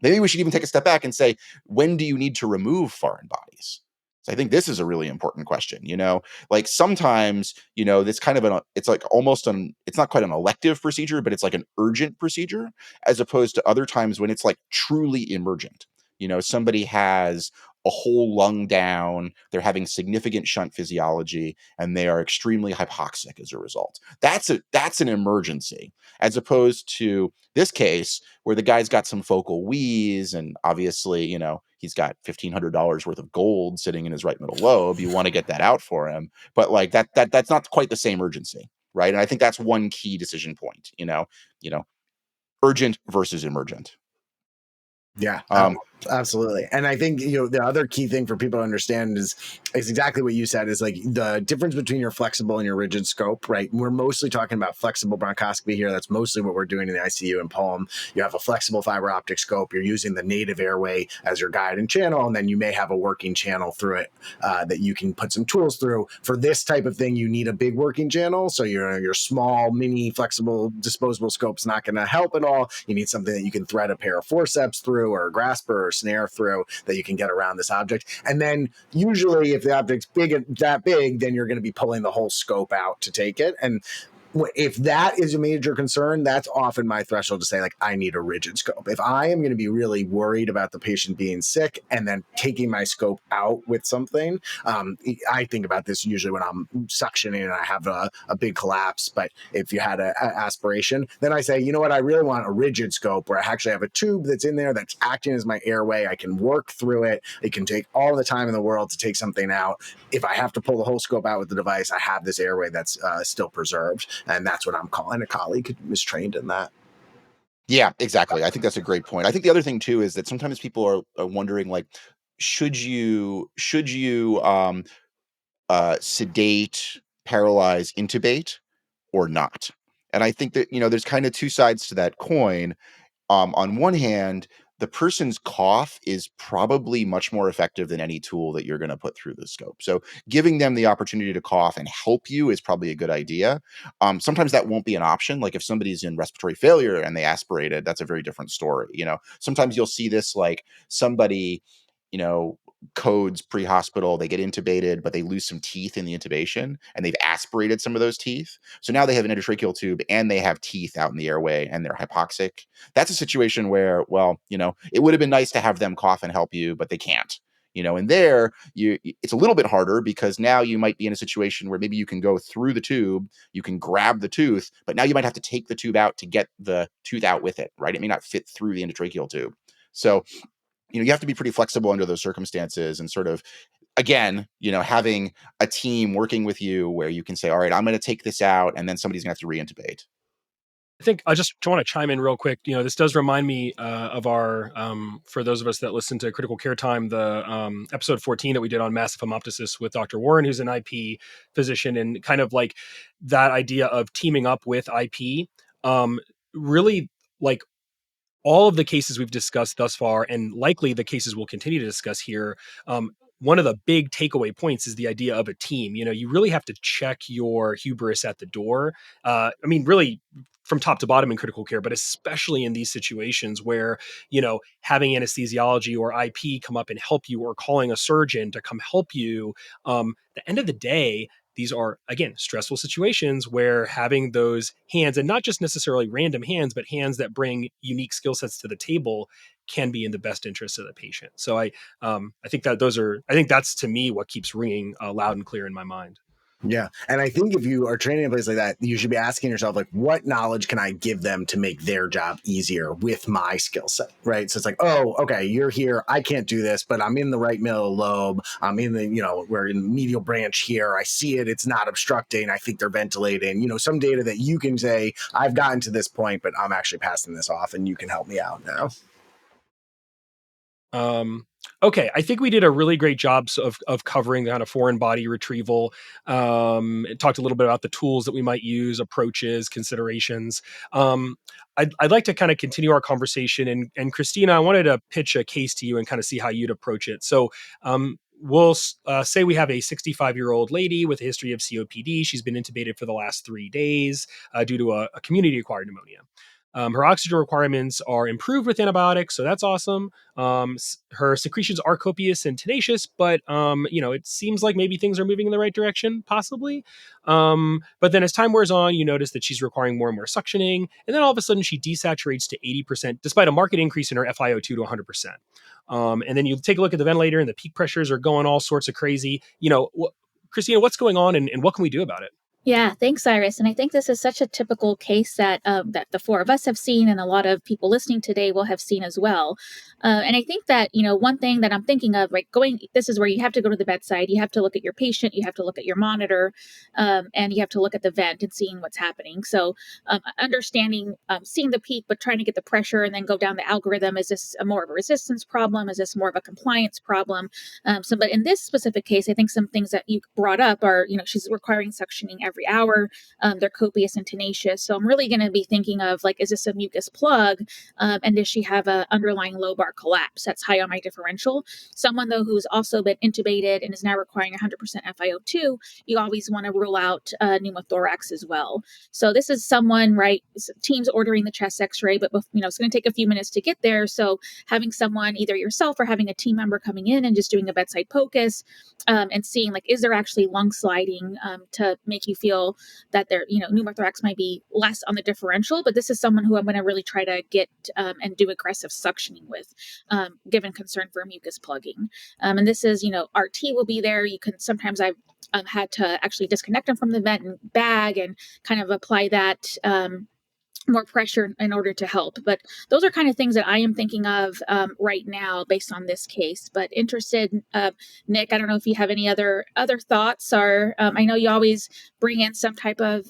Maybe we should even take a step back and say, when do you need to remove foreign bodies? I think this is a really important question, like sometimes, it's kind of it's like almost it's not quite an elective procedure, but it's like an urgent procedure, as opposed to other times when it's like truly emergent. Somebody has a whole lung down, they're having significant shunt physiology, and they are extremely hypoxic as a result. That's an emergency, as opposed to this case where the guy's got some focal wheeze, and obviously, he's got $1,500 worth of gold sitting in his right middle lobe. You want to get that out for him, but like that's not quite the same urgency, right? And I think that's one key decision point. Urgent versus emergent. Yeah, absolutely. And I think, the other key thing for people to understand is exactly what you said, is like the difference between your flexible and your rigid scope, right? We're mostly talking about flexible bronchoscopy here. That's mostly what we're doing in the ICU and Pulm. You have a flexible fiber optic scope. You're using the native airway as your guide and channel, and then you may have a working channel through it that you can put some tools through. For this type of thing, you need a big working channel. So your small, mini, flexible, disposable scope's not going to help at all. You need something that you can thread a pair of forceps through, or a grasper or snare through, that you can get around this object. And then usually if the object's that big, then you're going to be pulling the whole scope out to take it. And if that is a major concern, that's often my threshold to say, like, I need a rigid scope. If I am going to be really worried about the patient being sick and then taking my scope out with something, I think about this usually when I'm suctioning and I have a big collapse. But if you had an aspiration, then I say, you know what, I really want a rigid scope where I actually have a tube that's in there that's acting as my airway. I can work through it. It can take all the time in the world to take something out. If I have to pull the whole scope out with the device, I have this airway that's still preserved. And that's what I'm calling. A colleague was trained in that. Yeah, exactly. I think that's a great point. I think the other thing too is that sometimes people are wondering, like, should you sedate, paralyze, intubate, or not? And I think that there's kind of two sides to that coin. On one hand, the person's cough is probably much more effective than any tool that you're going to put through the scope. So giving them the opportunity to cough and help you is probably a good idea. Sometimes that won't be an option. Like if somebody's in respiratory failure and they aspirated, that's a very different story. Sometimes you'll see this, like somebody, codes pre-hospital, they get intubated, but they lose some teeth in the intubation and they've aspirated some of those teeth. So now they have an endotracheal tube and they have teeth out in the airway and they're hypoxic. That's a situation where, well, it would have been nice to have them cough and help you, but they can't. And there it's a little bit harder because now you might be in a situation where maybe you can go through the tube, you can grab the tooth, but now you might have to take the tube out to get the tooth out with it, right? It may not fit through the endotracheal tube. So you have to be pretty flexible under those circumstances, and sort of, again, having a team working with you where you can say, all right, I'm going to take this out, and then somebody's going to have to reintubate. I think I just want to chime in real quick. This does remind me of our, for those of us that listen to Critical Care Time, the episode 14 that we did on massive hemoptysis with Dr. Warren, who's an IP physician, and kind of like that idea of teaming up with IP. Really, like, all of the cases we've discussed thus far, and likely the cases we'll continue to discuss here, one of the big takeaway points is the idea of a team. You really have to check your hubris at the door. Really from top to bottom in critical care, but especially in these situations where, having anesthesiology or IP come up and help you, or calling a surgeon to come help you. At the end of the day, these are, again, stressful situations where having those hands, and not just necessarily random hands, but hands that bring unique skill sets to the table, can be in the best interest of the patient. So I think that's, to me, what keeps ringing loud and clear in my mind. Yeah. And I think if you are training in a place like that, you should be asking yourself, like, what knowledge can I give them to make their job easier with my skill set? Right. So it's like, oh, okay, you're here. I can't do this, but I'm in the right middle lobe. I'm in the, we're in the medial branch here. I see it. It's not obstructing. I think they're ventilating, some data that you can say, I've gotten to this point, but I'm actually passing this off and you can help me out now. Okay, I think we did a really great job of covering kind of foreign body retrieval. Talked a little bit about the tools that we might use, approaches, considerations. I'd like to kind of continue our conversation. And Kristina, I wanted to pitch a case to you and kind of see how you'd approach it. So we'll say we have a 65-year-old lady with a history of COPD. She's been intubated for the last 3 days due to a community-acquired pneumonia. Her oxygen requirements are improved with antibiotics, so that's awesome. Her secretions are copious and tenacious, but it seems like maybe things are moving in the right direction, possibly. But then as time wears on, you notice that she's requiring more and more suctioning, and then all of a sudden she desaturates to 80%, despite a marked increase in her FiO2 to 100%. And then you take a look at the ventilator, and the peak pressures are going all sorts of crazy. Kristina, what's going on, and what can we do about it? Yeah, thanks, Cyrus. And I think this is such a typical case that that the four of us have seen, and a lot of people listening today will have seen as well. And I think that one thing that I'm thinking of, right, this is where you have to go to the bedside. You have to look at your patient. You have to look at your monitor, and you have to look at the vent and seeing what's happening. So understanding, seeing the peak, but trying to get the pressure, and then go down the algorithm. Is this more of a resistance problem? Is this more of a compliance problem? But in this specific case, I think some things that you brought up are, she's requiring suctioning every hour. They're copious and tenacious. So I'm really going to be thinking of, like, is this a mucus plug? And does she have an underlying lobar collapse? That's high on my differential. Someone, though, who's also been intubated and is now requiring 100% FiO2, you always want to rule out pneumothorax as well. So this is someone, right? Team's ordering the chest x-ray, but it's going to take a few minutes to get there. So having someone, either yourself or having a team member coming in and just doing a bedside POCUS, and seeing, like, is there actually lung sliding, to make you feel that their pneumothorax might be less on the differential. But this is someone who I'm going to really try to get and do aggressive suctioning with, given concern for mucus plugging. And this is, RT will be there. You can sometimes I've had to actually disconnect them from the vent and bag and kind of apply that more pressure in order to help. But those are kind of things that I am thinking of right now based on this case. But interested, Nick, I don't know if you have any other thoughts, or I know you always bring in some type of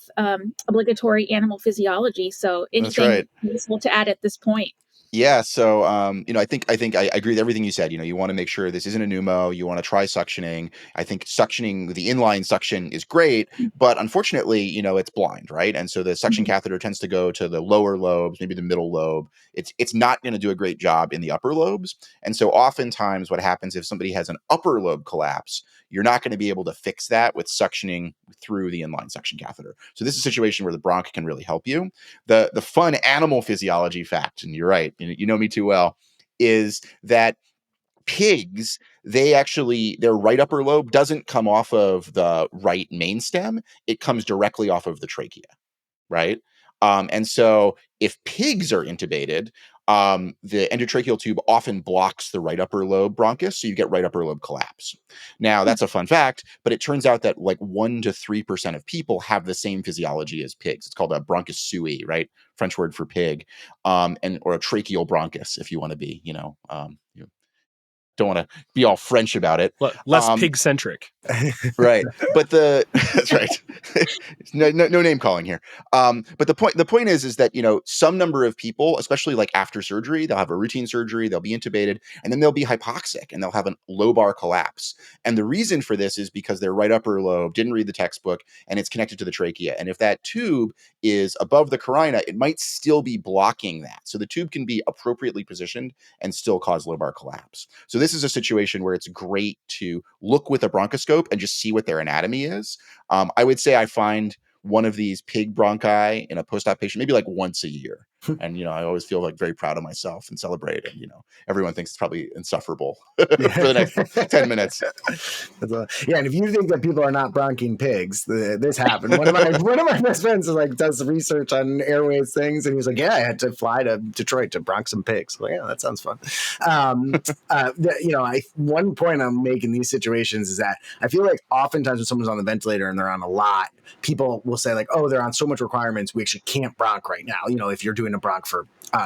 obligatory animal physiology. So That's anything right. useful to add at this point? Yeah, so I think I agree with everything you said. You want to make sure this isn't a pneumo. You want to try suctioning. I think suctioning, the inline suction, is great, but unfortunately, it's blind, right? And so the suction catheter tends to go to the lower lobes, maybe the middle lobe. It's not going to do a great job in the upper lobes. And so oftentimes, what happens if somebody has an upper lobe collapse, you're not going to be able to fix that with suctioning through the inline suction catheter. So this is a situation where the bronch can really help you. The fun animal physiology fact, and you're right, you know me too well, is that pigs, their right upper lobe doesn't come off of the right main stem. It comes directly off of the trachea, right? And so if pigs are intubated, the endotracheal tube often blocks the right upper lobe bronchus, so you get right upper lobe collapse. Now, that's a fun fact, but it turns out that like 1 to 3% of people have the same physiology as pigs. It's called a bronchoscopy, right? French word for pig, or a tracheal bronchus, if you want to be, you don't want to be all French about it. Less pig-centric. Right. But that's right. no name calling here. But the point is that, some number of people, especially like after surgery, they'll have a routine surgery, they'll be intubated, and then they'll be hypoxic and they'll have a lobar collapse. And the reason for this is because their right upper lobe didn't read the textbook and it's connected to the trachea. And if that tube is above the carina, it might still be blocking that. So the tube can be appropriately positioned and still cause lobar collapse. So this is a situation where it's great to look with a bronchoscope and just see what their anatomy is. I would say I find one of these pig bronchi in a post-op patient maybe like once a year. And, I always feel like very proud of myself and celebrate. And, everyone thinks it's probably insufferable for the next 10 minutes. Yeah. And if you think that people are not bronching pigs, this happened. One of my best friends does research on airways things. And he was like, yeah, I had to fly to Detroit to bronch some pigs. Well, yeah, that sounds fun. One point I'm making these situations is that I feel like oftentimes when someone's on the ventilator and they're on a lot, people will say like, oh, they're on so much requirements, we actually can't bronch right now. If you're doing a bronch for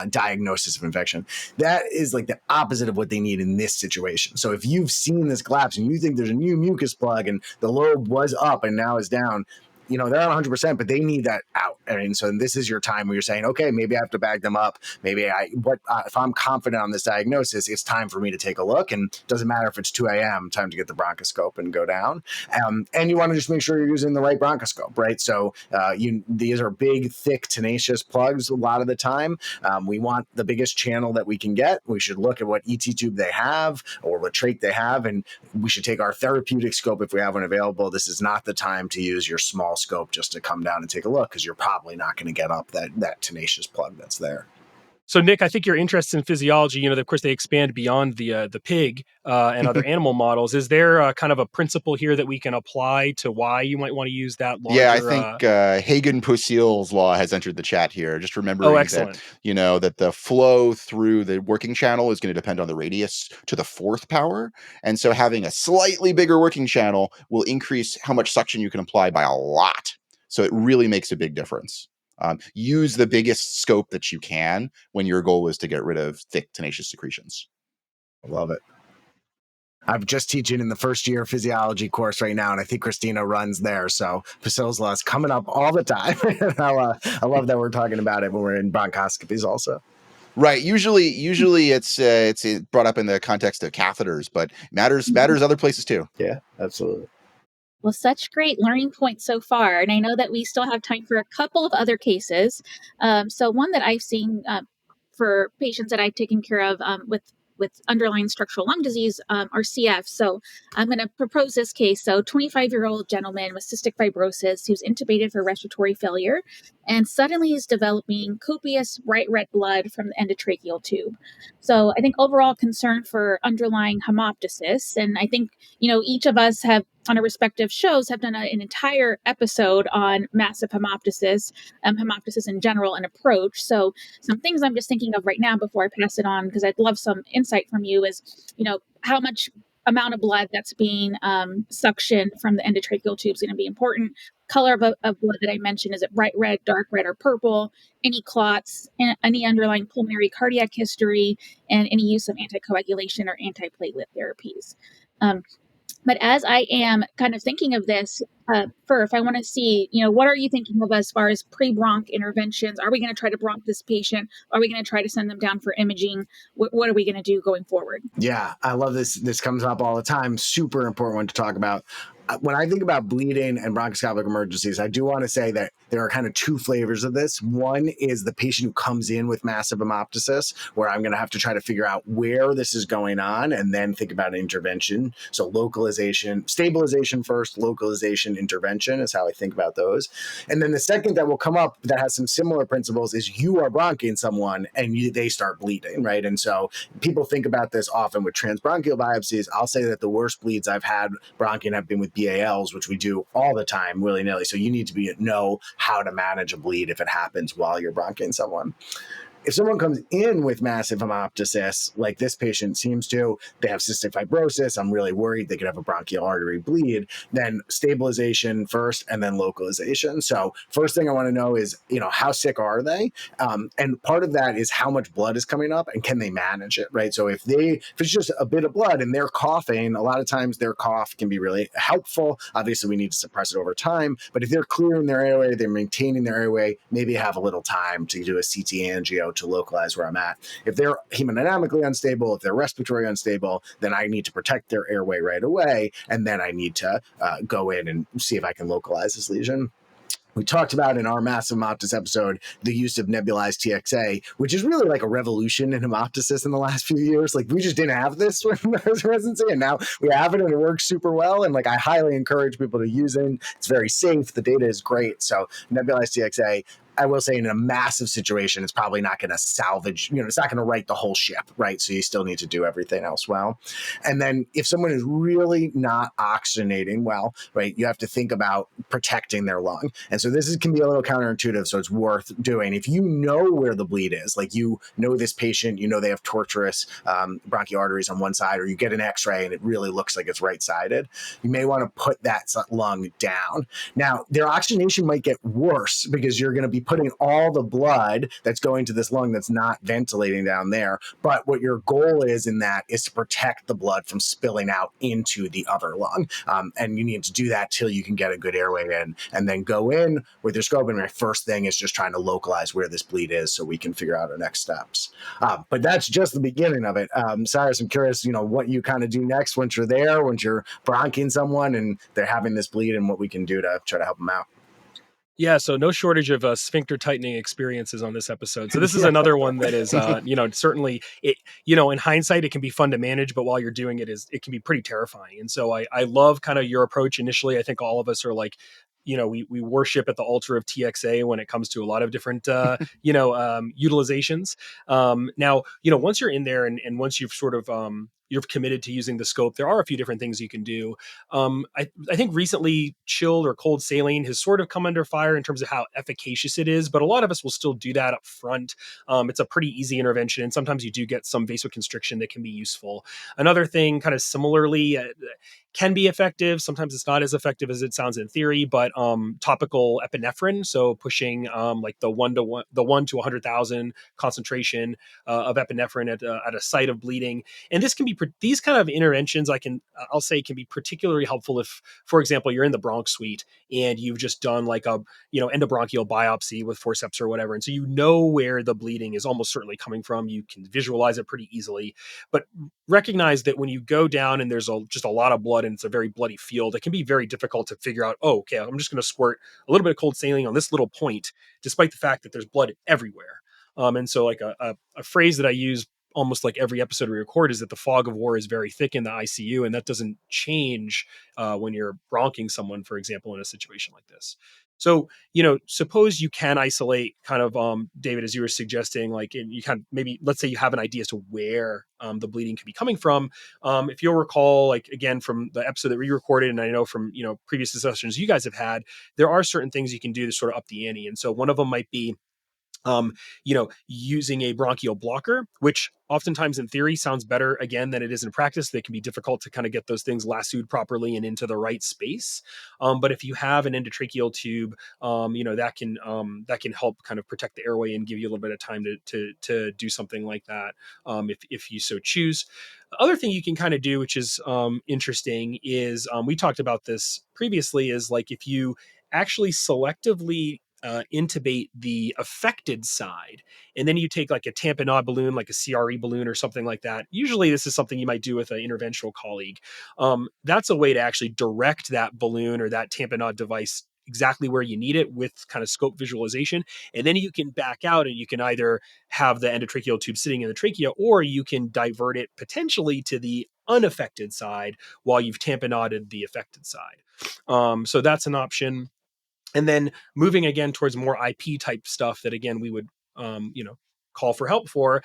diagnosis of infection, that is like the opposite of what they need in this situation. So if you've seen this collapse and you think there's a new mucus plug and the lobe was up and now is down, they're on 100%, but they need that out. So this is your time where you're saying, okay, maybe I have to bag them up. Maybe if I'm confident on this diagnosis, it's time for me to take a look. And it doesn't matter if it's 2 a.m., time to get the bronchoscope and go down. And you want to just make sure you're using the right bronchoscope, right? So these are big, thick, tenacious plugs a lot of the time. We want the biggest channel that we can get. We should look at what ET tube they have or what trach they have. And we should take our therapeutic scope if we have one available. This is not the time to use your small small scope just to come down and take a look, because you're probably not going to get up that tenacious plug that's there. So, Nick, I think your interest in physiology, of course, they expand beyond the pig and other animal models. Is there kind of a principle here that we can apply to why you might want to use that larger? Yeah, I think Hagen-Poiseuille's law has entered the chat here. Just remembering that, that the flow through the working channel is going to depend on the radius to the fourth power. And so having a slightly bigger working channel will increase how much suction you can apply by a lot. So it really makes a big difference. Use the biggest scope that you can when your goal is to get rid of thick, tenacious secretions. I love it. I'm just teaching in the first year physiology course right now, and I think Kristina runs there. So Priscilla's law is coming up all the time. I love that we're talking about it when we're in bronchoscopies also. Right. Usually it's brought up in the context of catheters, but matters other places too. Yeah, absolutely. Well, such great learning points so far. And I know that we still have time for a couple of other cases. So one that I've seen for patients that I've taken care of with underlying structural lung disease are CF. So I'm going to propose this case. So 25-year-old gentleman with cystic fibrosis who's intubated for respiratory failure and suddenly is developing copious bright red blood from the endotracheal tube. So I think overall concern for underlying hemoptysis. And I think, each of us have on our respective shows have done an entire episode on massive hemoptysis, hemoptysis in general and approach. So some things I'm just thinking of right now before I pass it on, because I'd love some insight from you is, how much amount of blood that's being suctioned from the endotracheal tube is going to be important. Color of blood that I mentioned, is it bright red, dark red, or purple? Any clots, any underlying pulmonary cardiac history, and any use of anticoagulation or antiplatelet therapies. But as I am kind of thinking of this, Furf, I want to see, what are you thinking of as far as pre-bronch interventions? Are we going to try to bronch this patient? Are we going to try to send them down for imaging? What are we going to do going forward? Yeah, I love this. This comes up all the time. Super important one to talk about. When I think about bleeding and bronchoscopic emergencies, I do want to say that there are kind of two flavors of this. One is the patient who comes in with massive hemoptysis, where I'm going to have to try to figure out where this is going on and then think about intervention. So localization, stabilization first, localization, intervention is how I think about those. And then the second that will come up that has some similar principles is you are bronching someone and they start bleeding, right? And so people think about this often with transbronchial biopsies. I'll say that the worst bleeds I've had bronching have been with BALs, which we do all the time, willy-nilly. So you need to know how to manage a bleed if it happens while you're bronching someone. If someone comes in with massive hemoptysis, like this patient seems to, they have cystic fibrosis, I'm really worried they could have a bronchial artery bleed, then stabilization first and then localization. So first thing I want to know is, how sick are they? And part of that is how much blood is coming up and can they manage it, right? So if it's just a bit of blood and they're coughing, a lot of times their cough can be really helpful. Obviously, we need to suppress it over time. But if they're clearing their airway, they're maintaining their airway, maybe have a little time to do a CT angio to localize where I'm at. If they're hemodynamically unstable, if they're respiratory unstable, then I need to protect their airway right away. And then I need to go in and see if I can localize this lesion. We talked about in our massive hemoptysis episode the use of nebulized TXA, which is really like a revolution in hemoptysis in the last few years. Like we just didn't have this when I was in residency, and now we have it and it works super well. And I highly encourage people to use it. It's very safe. The data is great. So nebulized TXA, I will say in a massive situation, it's probably not going to salvage, it's not going to right the whole ship, right? So you still need to do everything else well. And then if someone is really not oxygenating well, right, you have to think about protecting their lung. And so this can be a little counterintuitive, so it's worth doing. If you know where the bleed is, like this patient, they have tortuous bronchial arteries on one side, or you get an x-ray and it really looks like it's right-sided, you may want to put that lung down. Now, their oxygenation might get worse because you're going to be putting all the blood that's going to this lung that's not ventilating down there. But what your goal is in that is to protect the blood from spilling out into the other lung. And you need to do that till you can get a good airway in, and then go in with your scope. And my first thing is just trying to localize where this bleed is so we can figure out our next steps. But that's just the beginning of it. Cyrus, I'm curious, what you kind of do next once you're there, once you're bronching someone and they're having this bleed, and what we can do to try to help them out. Yeah, so no shortage of sphincter tightening experiences on this episode. So this is another one that is, certainly, in hindsight, it can be fun to manage, but while you're doing it, it can be pretty terrifying. And so I love kind of your approach initially. I think all of us are like, we worship at the altar of TXA when it comes to a lot of different utilizations. Now, once you're in there and once you've sort of you're committed to using the scope, there are a few different things you can do. I think recently chilled or cold saline has sort of come under fire in terms of how efficacious it is, but a lot of us will still do that up front. It's a pretty easy intervention, and sometimes you do get some vasoconstriction that can be useful. Another thing, kind of similarly, can be effective. Sometimes it's not as effective as it sounds in theory, but topical epinephrine, so pushing like the 1 to 100,000 concentration of epinephrine at a site of bleeding. And this can be these kind of interventions I'll say can be particularly helpful if, for example, you're in the bronch suite and you've just done like a endobronchial biopsy with forceps or whatever, and so where the bleeding is almost certainly coming from. You can visualize it pretty easily, but recognize that when you go down and there's just a lot of blood and it's a very bloody field, it can be very difficult to figure out, oh, okay, I'm just going to squirt a little bit of cold saline on this little point, despite the fact that there's blood everywhere. And so like a phrase that I use almost like every episode we record is that the fog of war is very thick in the ICU, and that doesn't change when you're bronching someone, for example, in a situation like this. So, suppose you can isolate kind of, David, as you were suggesting, like, and you kind of maybe, let's say you have an idea as to where the bleeding could be coming from. If you'll recall, like, again, from the episode that we recorded, and I know from, previous discussions you guys have had, there are certain things you can do to sort of up the ante. And so one of them might be, using a bronchial blocker, which oftentimes in theory sounds better again than it is in practice. They can be difficult to kind of get those things lassoed properly and into the right space. But if you have an endotracheal tube, that can help kind of protect the airway and give you a little bit of time to do something like that, if you so choose. The other thing you can kind of do, which is interesting, is we talked about this previously, is like if you actually selectively intubate the affected side, and then you take like a tamponade balloon, like a CRE balloon or something like that. Usually this is something you might do with an interventional colleague. That's a way to actually direct that balloon or that tamponade device exactly where you need it with kind of scope visualization. And then you can back out and you can either have the endotracheal tube sitting in the trachea, or you can divert it potentially to the unaffected side while you've tamponaded the affected side. So that's an option. And then moving again towards more IP type stuff that again we would call for help for,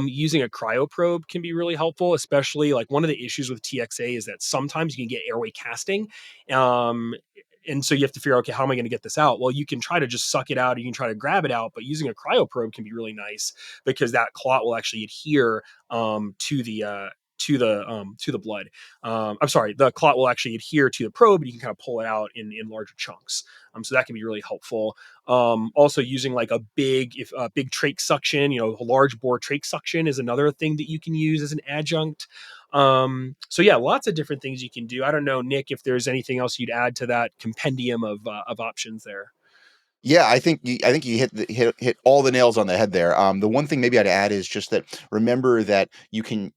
using a cryoprobe can be really helpful. Especially like one of the issues with TXA is that sometimes you can get airway casting, and so you have to figure out, okay, how am I going to get this out? Well, you can try to just suck it out, or you can try to grab it out, but using a cryoprobe can be really nice because that clot will actually adhere to the blood. I'm sorry, the clot will actually adhere to the probe, and you can kind of pull it out in larger chunks. So that can be really helpful. Also using like a big trach suction, a large bore trach suction is another thing that you can use as an adjunct. So yeah, lots of different things you can do. I don't know, Nick, if there's anything else you'd add to that compendium of options there. Yeah, I think you hit all the nails on the head there. The one thing maybe I'd add is just that remember that you can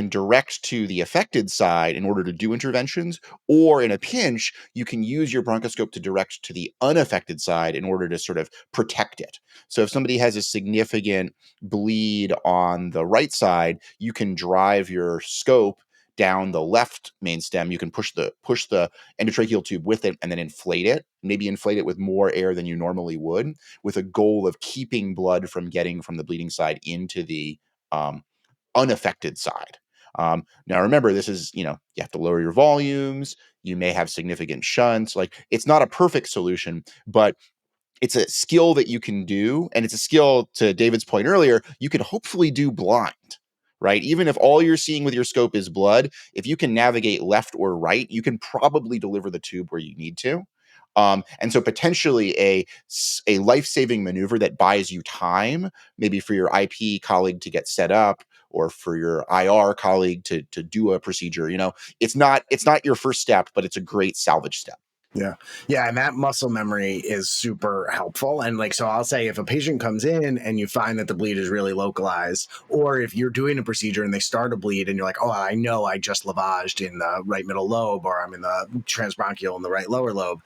direct to the affected side in order to do interventions, or in a pinch, you can use your bronchoscope to direct to the unaffected side in order to sort of protect it. So if somebody has a significant bleed on the right side, you can drive your scope down the left main stem. You can push the endotracheal tube with it and then inflate it, maybe inflate it with more air than you normally would, with a goal of keeping blood from getting from the bleeding side into the unaffected side. Now remember, this is, you have to lower your volumes. You may have significant shunts. Like, it's not a perfect solution, but it's a skill that you can do. And it's a skill, to David's point earlier, you can hopefully do blind. Right? Even if all you're seeing with your scope is blood, if you can navigate left or right, you can probably deliver the tube where you need to. And so potentially a life-saving maneuver that buys you time, maybe for your IP colleague to get set up, or for your IR colleague to do a procedure. It's not your first step, but it's a great salvage step. Yeah. Yeah. And that muscle memory is super helpful. And like, so I'll say if a patient comes in and you find that the bleed is really localized, or if you're doing a procedure and they start a bleed and you're like, oh, I know I just lavaged in the right middle lobe, or I'm in the transbronchial in the right lower lobe,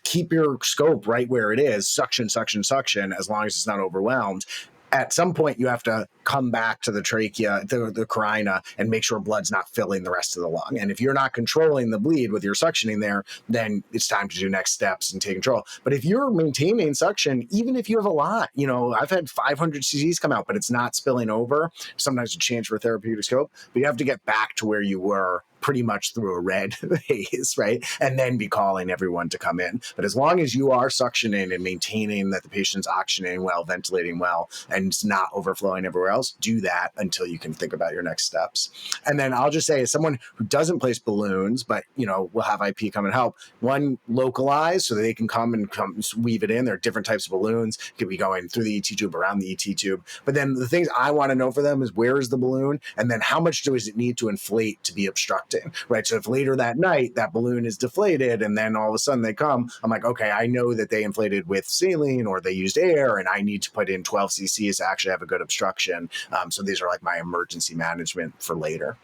keep your scope right where it is, suction, suction, suction, as long as it's not overwhelmed. at some point you have to come back to the trachea, the carina, and make sure blood's not filling the rest of the lung. And if you're not controlling the bleed with your suctioning there, then it's time to do next steps and take control. But if you're maintaining suction, even if you have a lot, I've had 500 cc's come out, but it's not spilling over. Sometimes you change for a therapeutic scope, but you have to get back to where you were pretty much through a red phase, right? And then be calling everyone to come in. But as long as you are suctioning and maintaining that the patient's oxygenating well, ventilating well, and it's not overflowing everywhere else, do that until you can think about your next steps. And then I'll just say, as someone who doesn't place balloons, but we'll have IP come and help, one, localize so that they can come weave it in. There are different types of balloons. It could be going through the ET tube, around the ET tube. But then the things I want to know for them is, where is the balloon? And then how much does it need to inflate to be obstructing? Right. So if later that night that balloon is deflated and then all of a sudden they come, I'm like, okay, I know that they inflated with saline or they used air, and I need to put in 12 cc's to actually have a good obstruction. So these are like my emergency management for later.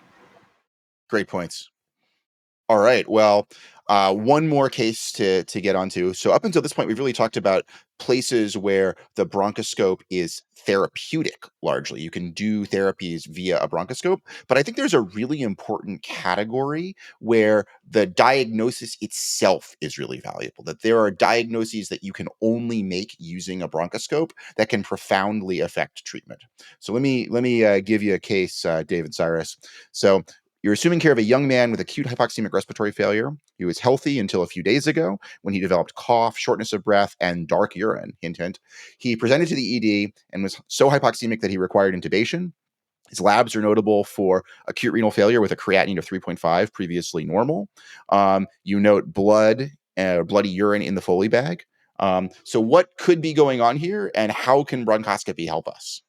Great points. All right. Well, one more case to get onto. So up until this point, we've really talked about places where the bronchoscope is therapeutic largely. You can do therapies via a bronchoscope, but I think there's a really important category where the diagnosis itself is really valuable, that there are diagnoses that you can only make using a bronchoscope that can profoundly affect treatment. So let me give you a case, Dave and Cyrus. So you're assuming care of a young man with acute hypoxemic respiratory failure. He was healthy until a few days ago when he developed cough, shortness of breath, and dark urine. Hint, hint. He presented to the ED and was so hypoxemic that he required intubation. His labs are notable for acute renal failure with a creatinine of 3.5, previously normal. You note bloody urine in the Foley bag. So what could be going on here, and how can bronchoscopy help us?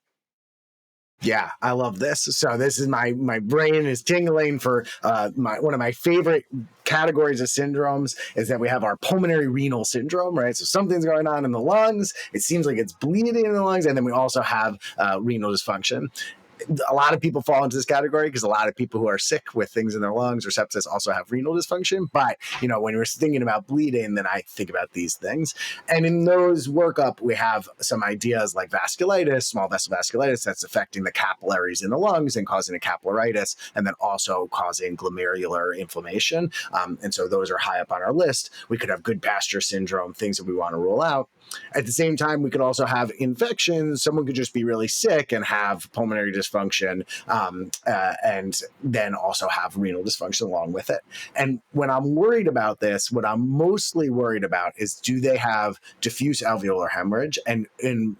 Yeah, I love this. So this is my brain is tingling for one of my favorite categories of syndromes is that we have our pulmonary renal syndrome, right? So something's going on in the lungs. It seems like it's bleeding in the lungs, and then we also have renal dysfunction. A lot of people fall into this category because a lot of people who are sick with things in their lungs or sepsis also have renal dysfunction. But, when we're thinking about bleeding, then I think about these things. And in those workup, we have some ideas like vasculitis, small vessel vasculitis, that's affecting the capillaries in the lungs and causing a capillaritis, and then also causing glomerular inflammation. And so those are high up on our list. We could have Goodpasture syndrome, things that we want to rule out. At the same time, we could also have infections. Someone could just be really sick and have pulmonary dysfunction, and then also have renal dysfunction along with it. And when I'm worried about this, what I'm mostly worried about is, do they have diffuse alveolar hemorrhage? And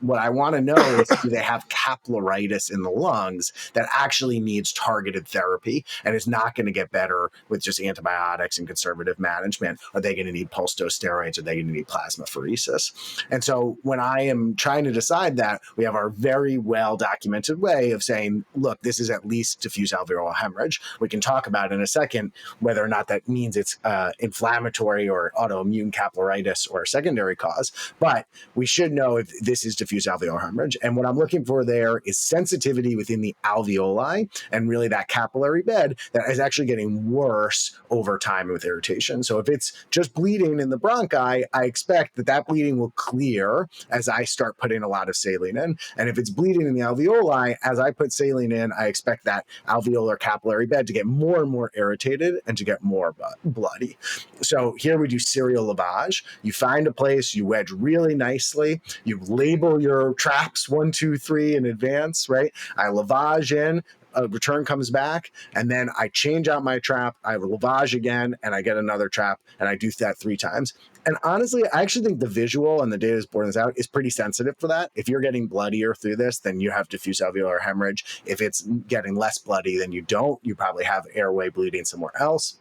what I want to know is, do they have capillaritis in the lungs that actually needs targeted therapy and is not going to get better with just antibiotics and conservative management? Are they going to need pulse dose steroids? Are they going to need plasmapheresis? And so when I am trying to decide that, we have our very well documented way of saying, look, this is at least diffuse alveolar hemorrhage. We can talk about in a second whether or not that means it's inflammatory or autoimmune capillaritis or a secondary cause, but we should know if this is diffuse alveolar hemorrhage. And what I'm looking for there is sensitivity within the alveoli and really that capillary bed that is actually getting worse over time with irritation. So if it's just bleeding in the bronchi, I expect that bleeding will clear as I start putting a lot of saline in. And if it's bleeding in the alveoli, as I put saline in, I expect that alveolar capillary bed to get more and more irritated and to get more bloody. So here we do serial lavage. You find a place, you wedge really nicely, you label your traps 1, 2, 3 in advance, right? I lavage in, a return comes back, and then I change out my trap, I lavage again, and I get another trap, and I do that 3 times. And honestly, I actually think the visual and the data is borne this out is pretty sensitive for that. If you're getting bloodier through this, then you have diffuse alveolar hemorrhage. If it's getting less bloody, then you don't. You probably have airway bleeding somewhere else.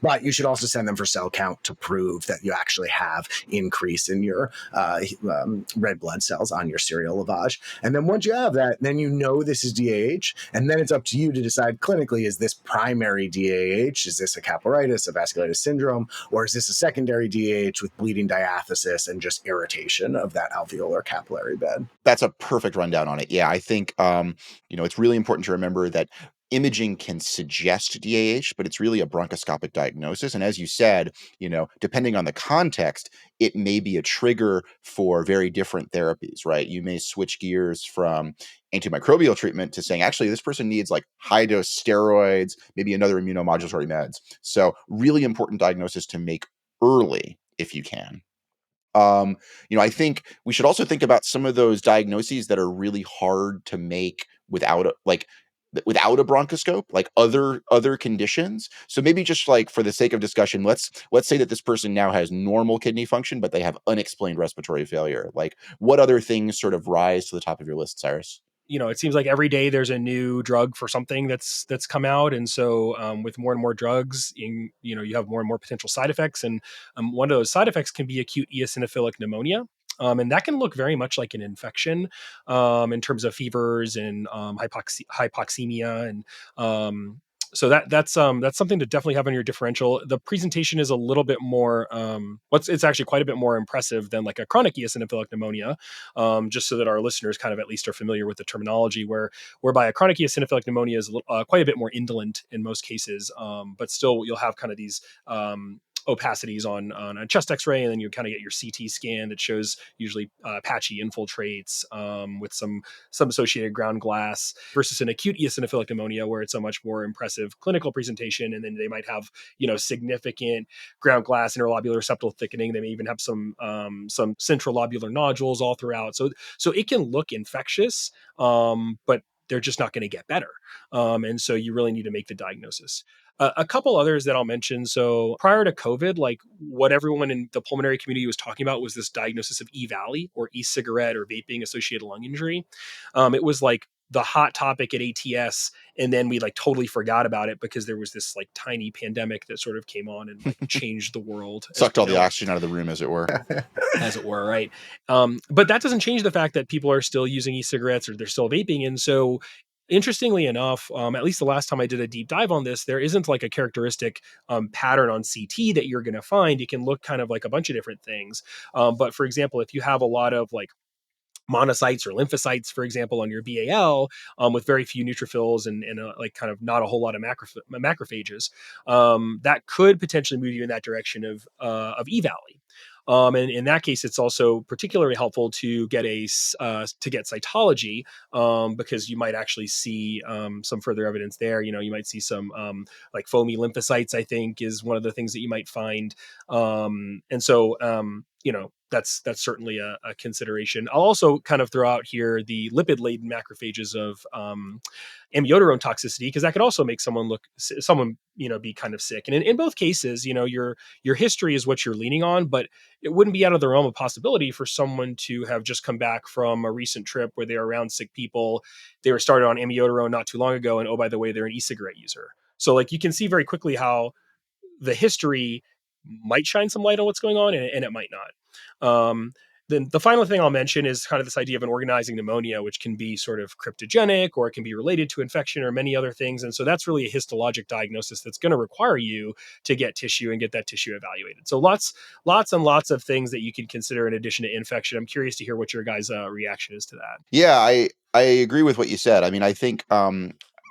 But you should also send them for cell count to prove that you actually have increase in your red blood cells on your serial lavage. And then once you have that, then you know this is DAH. And then it's up to you to decide clinically, is this primary DAH? Is this a capillaritis, a vasculitis syndrome? Or is this a secondary DAH with bleeding diathesis and just irritation of that alveolar capillary bed? That's a perfect rundown on it. Yeah, I think, it's really important to remember that imaging can suggest DAH, but it's really a bronchoscopic diagnosis. And as you said, depending on the context, it may be a trigger for very different therapies, right? You may switch gears from antimicrobial treatment to saying, actually, this person needs like high dose steroids, maybe another immunomodulatory meds. So really important diagnosis to make early if you can. I think we should also think about some of those diagnoses that are really hard to make without a bronchoscope, like other conditions. So maybe just like for the sake of discussion, let's say that this person now has normal kidney function, but they have unexplained respiratory failure. Like what other things sort of rise to the top of your list, Cyrus? It seems like every day there's a new drug for something that's come out, and so with more and more drugs, you have more and more potential side effects, and one of those side effects can be acute eosinophilic pneumonia. And that can look very much like an infection in terms of fevers and hypoxemia, and so that's something to definitely have on your differential. The presentation is a little bit more it's actually quite a bit more impressive than like a chronic eosinophilic pneumonia, just so that our listeners kind of at least are familiar with the terminology, whereby a chronic eosinophilic pneumonia is quite a bit more indolent in most cases, but still you'll have kind of these opacities on a chest x-ray, and then you kind of get your CT scan that shows usually patchy infiltrates with some associated ground glass, versus an acute eosinophilic pneumonia where it's a much more impressive clinical presentation, and then they might have significant ground glass interlobular septal thickening. They may even have some central lobular nodules all throughout, so it can look infectious, but they're just not going to get better, and so you really need to make the diagnosis. A couple others that I'll mention. So prior to COVID, like what everyone in the pulmonary community was talking about was this diagnosis of E-Valley, or e-cigarette or vaping associated lung injury. It was like the hot topic at ATS, and then we like totally forgot about it because there was this like tiny pandemic that sort of came on and like changed the world. Sucked all the oxygen out of the room, as it were. As it were, right? But that doesn't change the fact that people are still using e-cigarettes or they're still vaping. And so interestingly enough, at least the last time I did a deep dive on this, there isn't like a characteristic pattern on CT that you're going to find. It can look kind of like a bunch of different things. But for example, if you have a lot of like monocytes or lymphocytes, for example, on your BAL, with very few neutrophils and like kind of not a whole lot of macrophages, that could potentially move you in that direction of E-Valley. And in that case, it's also particularly helpful to get cytology, because you might actually see some further evidence there. You might see some like foamy lymphocytes, I think, is one of the things that you might find. And so that's certainly a consideration. I'll also kind of throw out here the lipid-laden macrophages of amiodarone toxicity, because that could also make someone be kind of sick. And in both cases, your history is what you're leaning on, but it wouldn't be out of the realm of possibility for someone to have just come back from a recent trip where they were around sick people. They were started on amiodarone not too long ago, and oh, by the way, they're an e-cigarette user. So like you can see very quickly how the history might shine some light on what's going on, and it might not. Then the final thing I'll mention is kind of this idea of an organizing pneumonia, which can be sort of cryptogenic, or it can be related to infection or many other things. And so that's really a histologic diagnosis that's going to require you to get tissue and get that tissue evaluated. So lots and lots of things that you can consider in addition to infection. I'm curious to hear what your guys' reaction is to that. Yeah, I agree with what you said. I mean, I think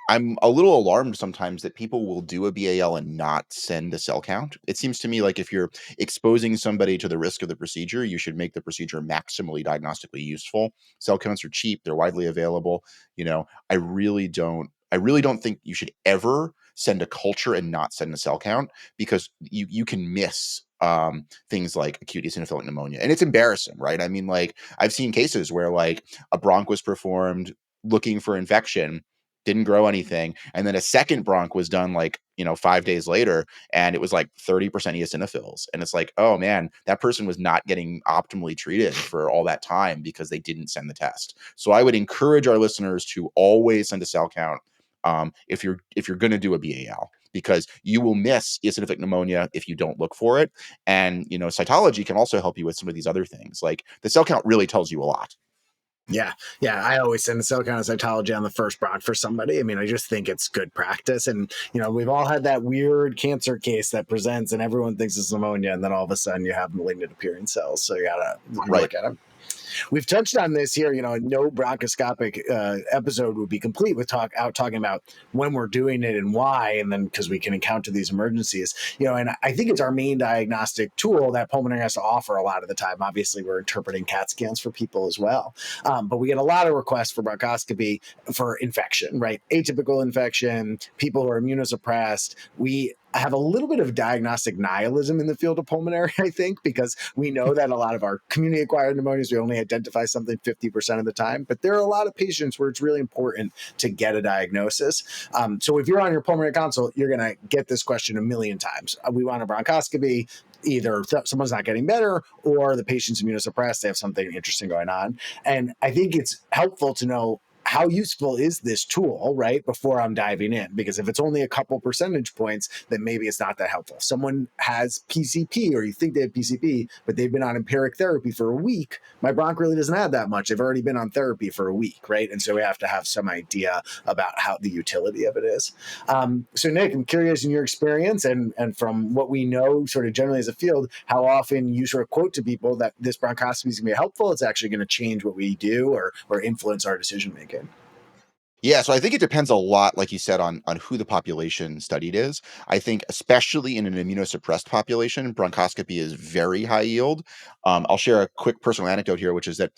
I'm a little alarmed sometimes that people will do a BAL and not send a cell count. It seems to me like if you're exposing somebody to the risk of the procedure, you should make the procedure maximally diagnostically useful. Cell counts are cheap; they're widely available. I really don't think you should ever send a culture and not send a cell count, because you can miss things like acute eosinophilic pneumonia, and it's embarrassing, right? I mean, like I've seen cases where like a bronch was performed looking for infection, didn't grow anything, and then a second bronch was done like 5 days later, and it was like 30% eosinophils, and it's like, oh man, that person was not getting optimally treated for all that time because they didn't send the test. So I would encourage our listeners to always send a cell count if you're going to do a BAL, because you will miss eosinophilic pneumonia if you don't look for it. And cytology can also help you with some of these other things. Like the cell count really tells you a lot. Yeah. I always send a cell count of cytology on the first bronch for somebody. I mean, I just think it's good practice. And, we've all had that weird cancer case that presents and everyone thinks it's pneumonia. And then all of a sudden you have malignant appearing cells. So you got to look at them. We've touched on this here. No bronchoscopic episode would be complete with talking about when we're doing it and why, and then because we can encounter these emergencies. And I think it's our main diagnostic tool that pulmonary has to offer a lot of the time. Obviously, we're interpreting CAT scans for people as well, but we get a lot of requests for bronchoscopy for infection, right? Atypical infection, people who are immunosuppressed. We have a little bit of diagnostic nihilism in the field of pulmonary, I think, because we know that a lot of our community-acquired pneumonias, we only identify something 50% of the time, but there are a lot of patients where it's really important to get a diagnosis. So if you're on your pulmonary consult, you're going to get this question a million times. We want a bronchoscopy. Either someone's not getting better or the patient's immunosuppressed, they have something interesting going on. And I think it's helpful to know how useful is this tool, right, before I'm diving in? Because if it's only a couple percentage points, then maybe it's not that helpful. Someone has PCP, or you think they have PCP, but they've been on empiric therapy for a week. My bronch really doesn't have that much. They've already been on therapy for a week, right? And so we have to have some idea about how the utility of it is. So Nick, I'm curious, in your experience and from what we know sort of generally as a field, how often you sort of quote to people that this bronchoscopy is going to be helpful, it's actually going to change what we do or influence our decision making. Yeah, so I think it depends a lot, like you said, on who the population studied is. I think especially in an immunosuppressed population, bronchoscopy is very high yield. I'll share a quick personal anecdote here, which is that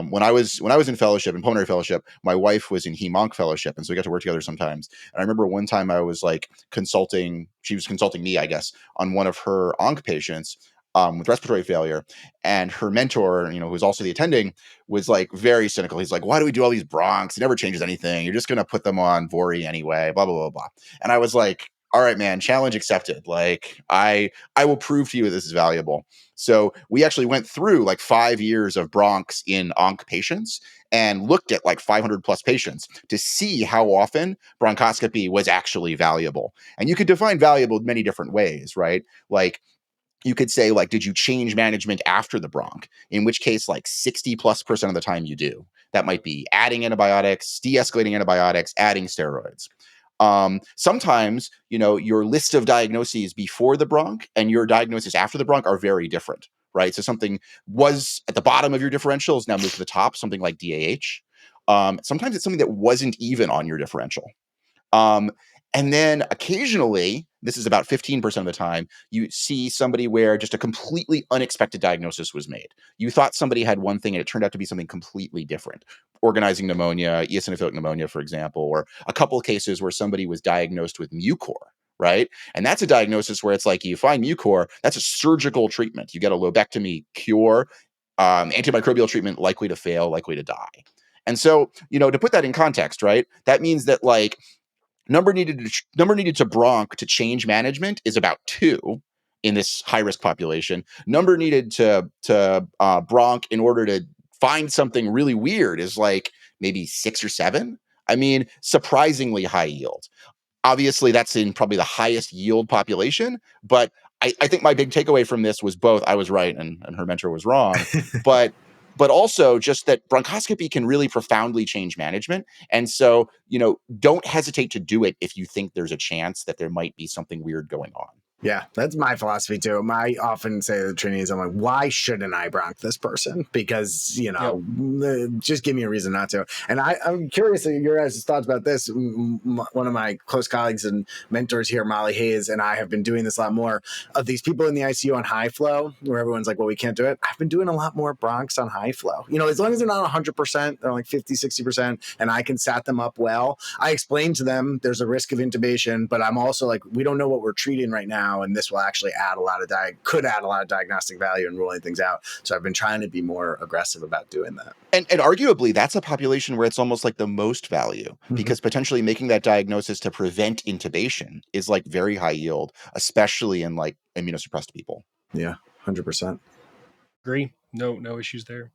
when I was in fellowship, in pulmonary fellowship, my wife was in hem-onc fellowship, and so we got to work together sometimes. And I remember one time I was like she was consulting me, I guess, on one of her onc patients with respiratory failure, and her mentor, who was also the attending, was like very cynical. He's like, "Why do we do all these bronchs? It never changes anything. You're just going to put them on Vori anyway, blah, blah, blah, blah." And I was like, all right, man, challenge accepted. Like I will prove to you that this is valuable. So we actually went through like 5 years of bronchs in onc patients and looked at like 500 plus patients to see how often bronchoscopy was actually valuable. And you could define valuable in many different ways, right? Like, you could say, like, did you change management after the bronch? In which case, like 60+% of the time you do. That might be adding antibiotics, de-escalating antibiotics, adding steroids. Sometimes, your list of diagnoses before the bronch and your diagnosis after the bronch are very different, right? So something was at the bottom of your differentials, now moved to the top, something like DAH. Sometimes it's something that wasn't even on your differential. And then occasionally, this is about 15% of the time, you see somebody where just a completely unexpected diagnosis was made. You thought somebody had one thing and it turned out to be something completely different. Organizing pneumonia, eosinophilic pneumonia, for example, or a couple of cases where somebody was diagnosed with mucor, right? And that's a diagnosis where it's like, you find mucor, that's a surgical treatment. You get a lobectomy, cure, antimicrobial treatment, likely to fail, likely to die. And so, to put that in context, right, that means that like, number needed to bronch to change management is about 2 in this high risk population. Number needed to bronch in order to find something really weird is like maybe 6 or 7. I mean, surprisingly high yield. Obviously, that's in probably the highest yield population, but I think my big takeaway from this was both I was right and her mentor was wrong, but also just that bronchoscopy can really profoundly change management. And so, don't hesitate to do it if you think there's a chance that there might be something weird going on. Yeah, that's my philosophy too. I often say to the trainees, I'm like, why shouldn't I bronch this person? Because, just give me a reason not to. And I'm curious your guys' thoughts about this. One of my close colleagues and mentors here, Molly Hayes, and I have been doing this a lot more of these people in the ICU on high flow, where everyone's like, well, we can't do it. I've been doing a lot more bronchs on high flow. As long as they're not 100%, they're like 50, 60%, and I can sat them up well. I explain to them there's a risk of intubation, but I'm also like, we don't know what we're treating right now. And this will actually add a lot of diagnostic value in ruling things out. So I've been trying to be more aggressive about doing that. And arguably, that's a population where it's almost like the most value, because potentially making that diagnosis to prevent intubation is like very high yield, especially in like immunosuppressed people. Yeah, 100%. Agree. No issues there.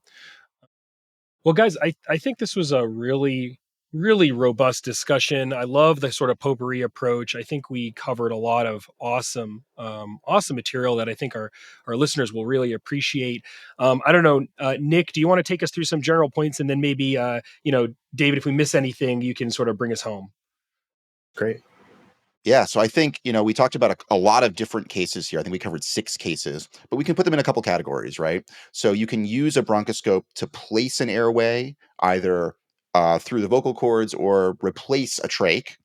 Well, guys, I think this was a really, really robust discussion. I love the sort of potpourri approach. I think we covered a lot of awesome material that I think our listeners will really appreciate. I don't know, Nick, do you want to take us through some general points, and then maybe, David, if we miss anything, you can sort of bring us home. Great. Yeah, so I think, we talked about a lot of different cases here. I think we covered 6 cases, but we can put them in a couple categories, right? So you can use a bronchoscope to place an airway, either through the vocal cords or replace a trach.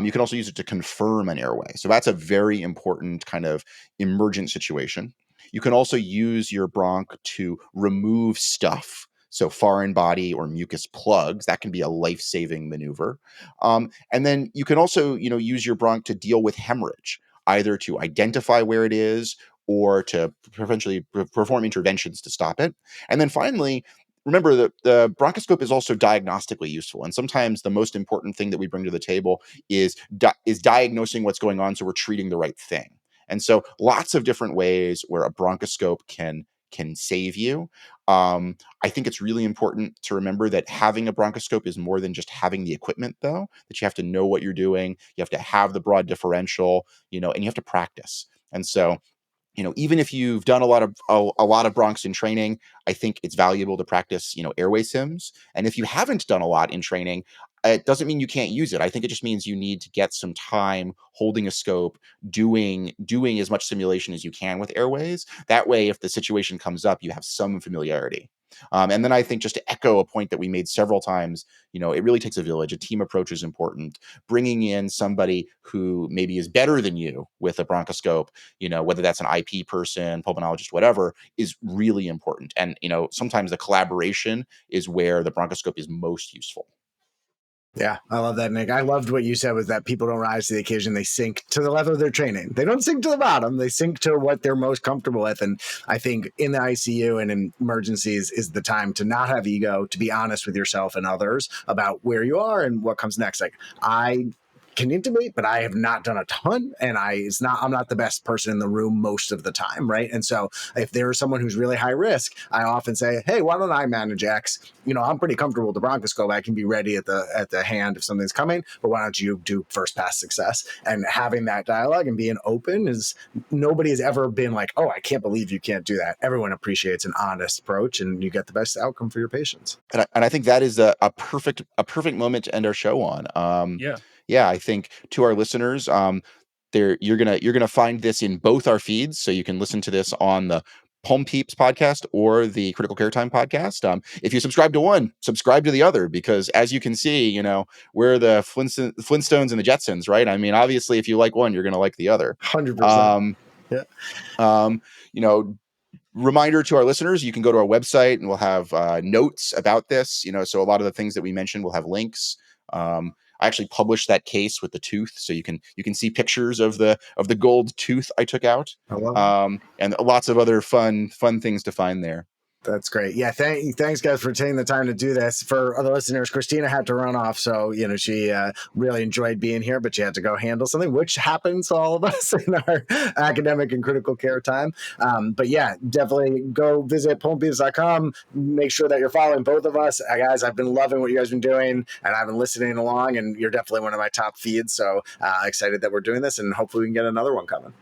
You can also use it to confirm an airway. So that's a very important kind of emergent situation. You can also use your bronch to remove stuff. So foreign body or mucus plugs, that can be a life-saving maneuver. And then you can also, use your bronch to deal with hemorrhage, either to identify where it is or to potentially perform interventions to stop it. And then finally, remember that the bronchoscope is also diagnostically useful. And sometimes the most important thing that we bring to the table is diagnosing what's going on, so we're treating the right thing. And so lots of different ways where a bronchoscope can save you. I think it's really important to remember that having a bronchoscope is more than just having the equipment, though, that you have to know what you're doing. You have to have the broad differential, and you have to practice. And so, even if you've done a lot of bronchs in training, I think it's valuable to practice, airway sims. And if you haven't done a lot in training, it doesn't mean you can't use it. I think it just means you need to get some time holding a scope, doing as much simulation as you can with airways. That way, if the situation comes up, you have some familiarity. And then I think, just to echo a point that we made several times, it really takes a village. A team approach is important. Bringing in somebody who maybe is better than you with a bronchoscope, whether that's an IP person, pulmonologist, whatever, is really important. And, sometimes the collaboration is where the bronchoscope is most useful. Yeah, I love that, Nick. I loved what you said was that people don't rise to the occasion. They sink to the level of their training. They don't sink to the bottom. They sink to what they're most comfortable with. And I think in the ICU and in emergencies is the time to not have ego, to be honest with yourself and others about where you are and what comes next. Like, I can intubate, but I have not done a ton, and I'm not the best person in the room most of the time, right? And so if there's someone who's really high risk, I often say, hey, why don't I manage X? I'm pretty comfortable with the bronchoscope. I can be ready at the hand if something's coming, but why don't you do first pass success? And having that dialogue and being open is, nobody has ever been like, oh, I can't believe you can't do that. Everyone appreciates an honest approach, and you get the best outcome for your patients. And I think that is a perfect moment to end our show on. Yeah. Yeah, I think, to our listeners, you're gonna find this in both our feeds, so you can listen to this on the PulmPEEPS podcast or the Critical Care Time podcast. If you subscribe to one, subscribe to the other, because as you can see, we're the Flintstones and the Jetsons, right? I mean, obviously, if you like one, you're gonna like the other. 100%. Yeah. You know, Reminder to our listeners, you can go to our website and we'll have notes about this. So a lot of the things that we mentioned will have links. I actually published that case with the tooth, so you can see pictures of the gold tooth I took out, I love it. and lots of other fun things to find there. That's great. Yeah, thanks guys for taking the time to do this. For other listeners, Kristina had to run off, so she really enjoyed being here, but she had to go handle something, which happens to all of us in our academic and critical care time. But yeah, definitely go visit PulmPEEPS.com. Make sure that you're following both of us, guys. I've been loving what you guys have been doing, and I've been listening along, and you're definitely one of my top feeds. So excited that we're doing this, and hopefully we can get another one coming.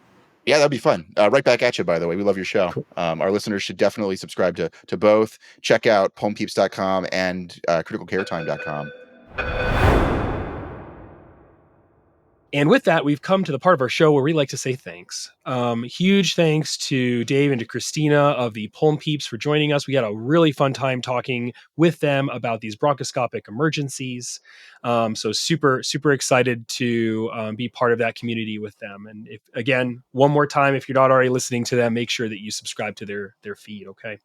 Yeah, that'd be fun. Right back at you, by the way. We love your show. Cool. Our listeners should definitely subscribe to both. Check out PulmPEEPS.com and CriticalCareTime.com. And with that, we've come to the part of our show where we like to say thanks. Huge thanks to Dave and to Kristina of the PulmPEEPS for joining us. We had a really fun time talking with them about these bronchoscopic emergencies. So super, super excited to be part of that community with them. And again, one more time, if you're not already listening to them, make sure that you subscribe to their feed, okay?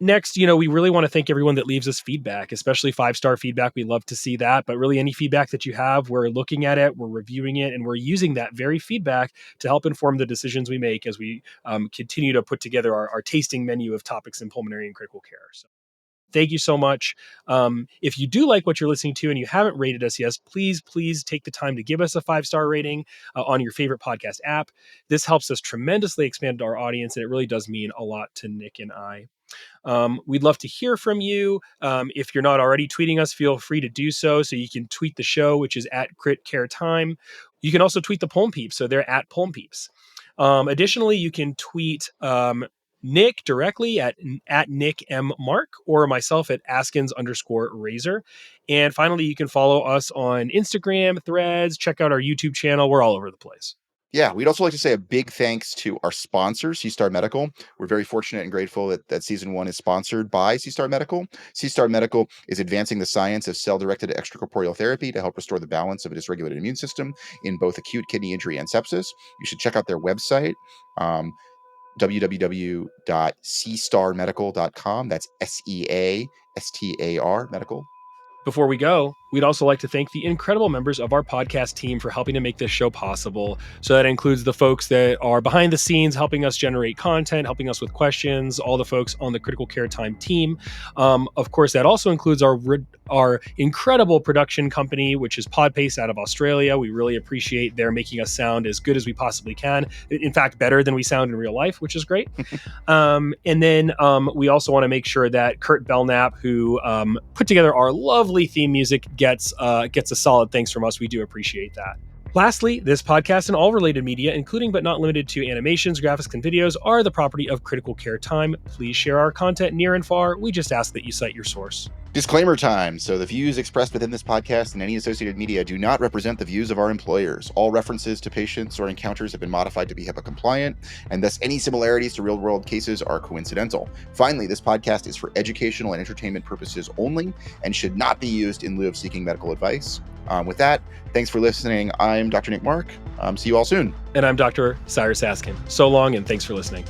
Next, we really want to thank everyone that leaves us feedback, especially 5-star feedback. We love to see that, but really any feedback that you have, we're looking at it, we're reviewing it, and we're using that very feedback to help inform the decisions we make as we continue to put together our tasting menu of topics in pulmonary and critical care. So thank you so much. If you do like what you're listening to and you haven't rated us yet, please take the time to give us a 5-star rating on your favorite podcast app. This helps us tremendously expand our audience, and it really does mean a lot to Nick and I. We'd love to hear from you. If you're not already tweeting us, feel free to do so. So you can tweet the show, which is at Crit Care Time. You can also tweet the PulmPEEPS, so they're at PulmPEEPS. Additionally, you can tweet Nick directly at Nick M Mark, or myself at Askins_Razor. And finally, you can follow us on Instagram, Threads, check out our YouTube channel. We're all over the place. Yeah, we'd also like to say a big thanks to our sponsor, C-Star Medical. We're very fortunate and grateful that season 1 is sponsored by C-Star Medical. C-Star Medical is advancing the science of cell-directed extracorporeal therapy to help restore the balance of a dysregulated immune system in both acute kidney injury and sepsis. You should check out their website, www.cstarmedical.com. That's SEASTAR medical. Before we go, we'd also like to thank the incredible members of our podcast team for helping to make this show possible. So that includes the folks that are behind the scenes, helping us generate content, helping us with questions, all the folks on the Critical Care Time team. Of course, that also includes our incredible production company, which is PodPace out of Australia. We really appreciate their making us sound as good as we possibly can. In fact, better than we sound in real life, which is great. And then we also want to make sure that Kurt Belknap, who put together our lovely theme music, gets a solid thanks from us. We do appreciate that. Lastly, this podcast and all related media, including but not limited to animations, graphics, and videos, are the property of Critical Care Time. Please share our content near and far. We just ask that you cite your source. Disclaimer time. So the views expressed within this podcast and any associated media do not represent the views of our employers. All references to patients or encounters have been modified to be HIPAA compliant, and thus any similarities to real-world cases are coincidental. Finally, this podcast is for educational and entertainment purposes only and should not be used in lieu of seeking medical advice. With that, thanks for listening. I'm Dr. Nick Mark. See you all soon. And I'm Dr. Cyrus Askin. So long, and thanks for listening.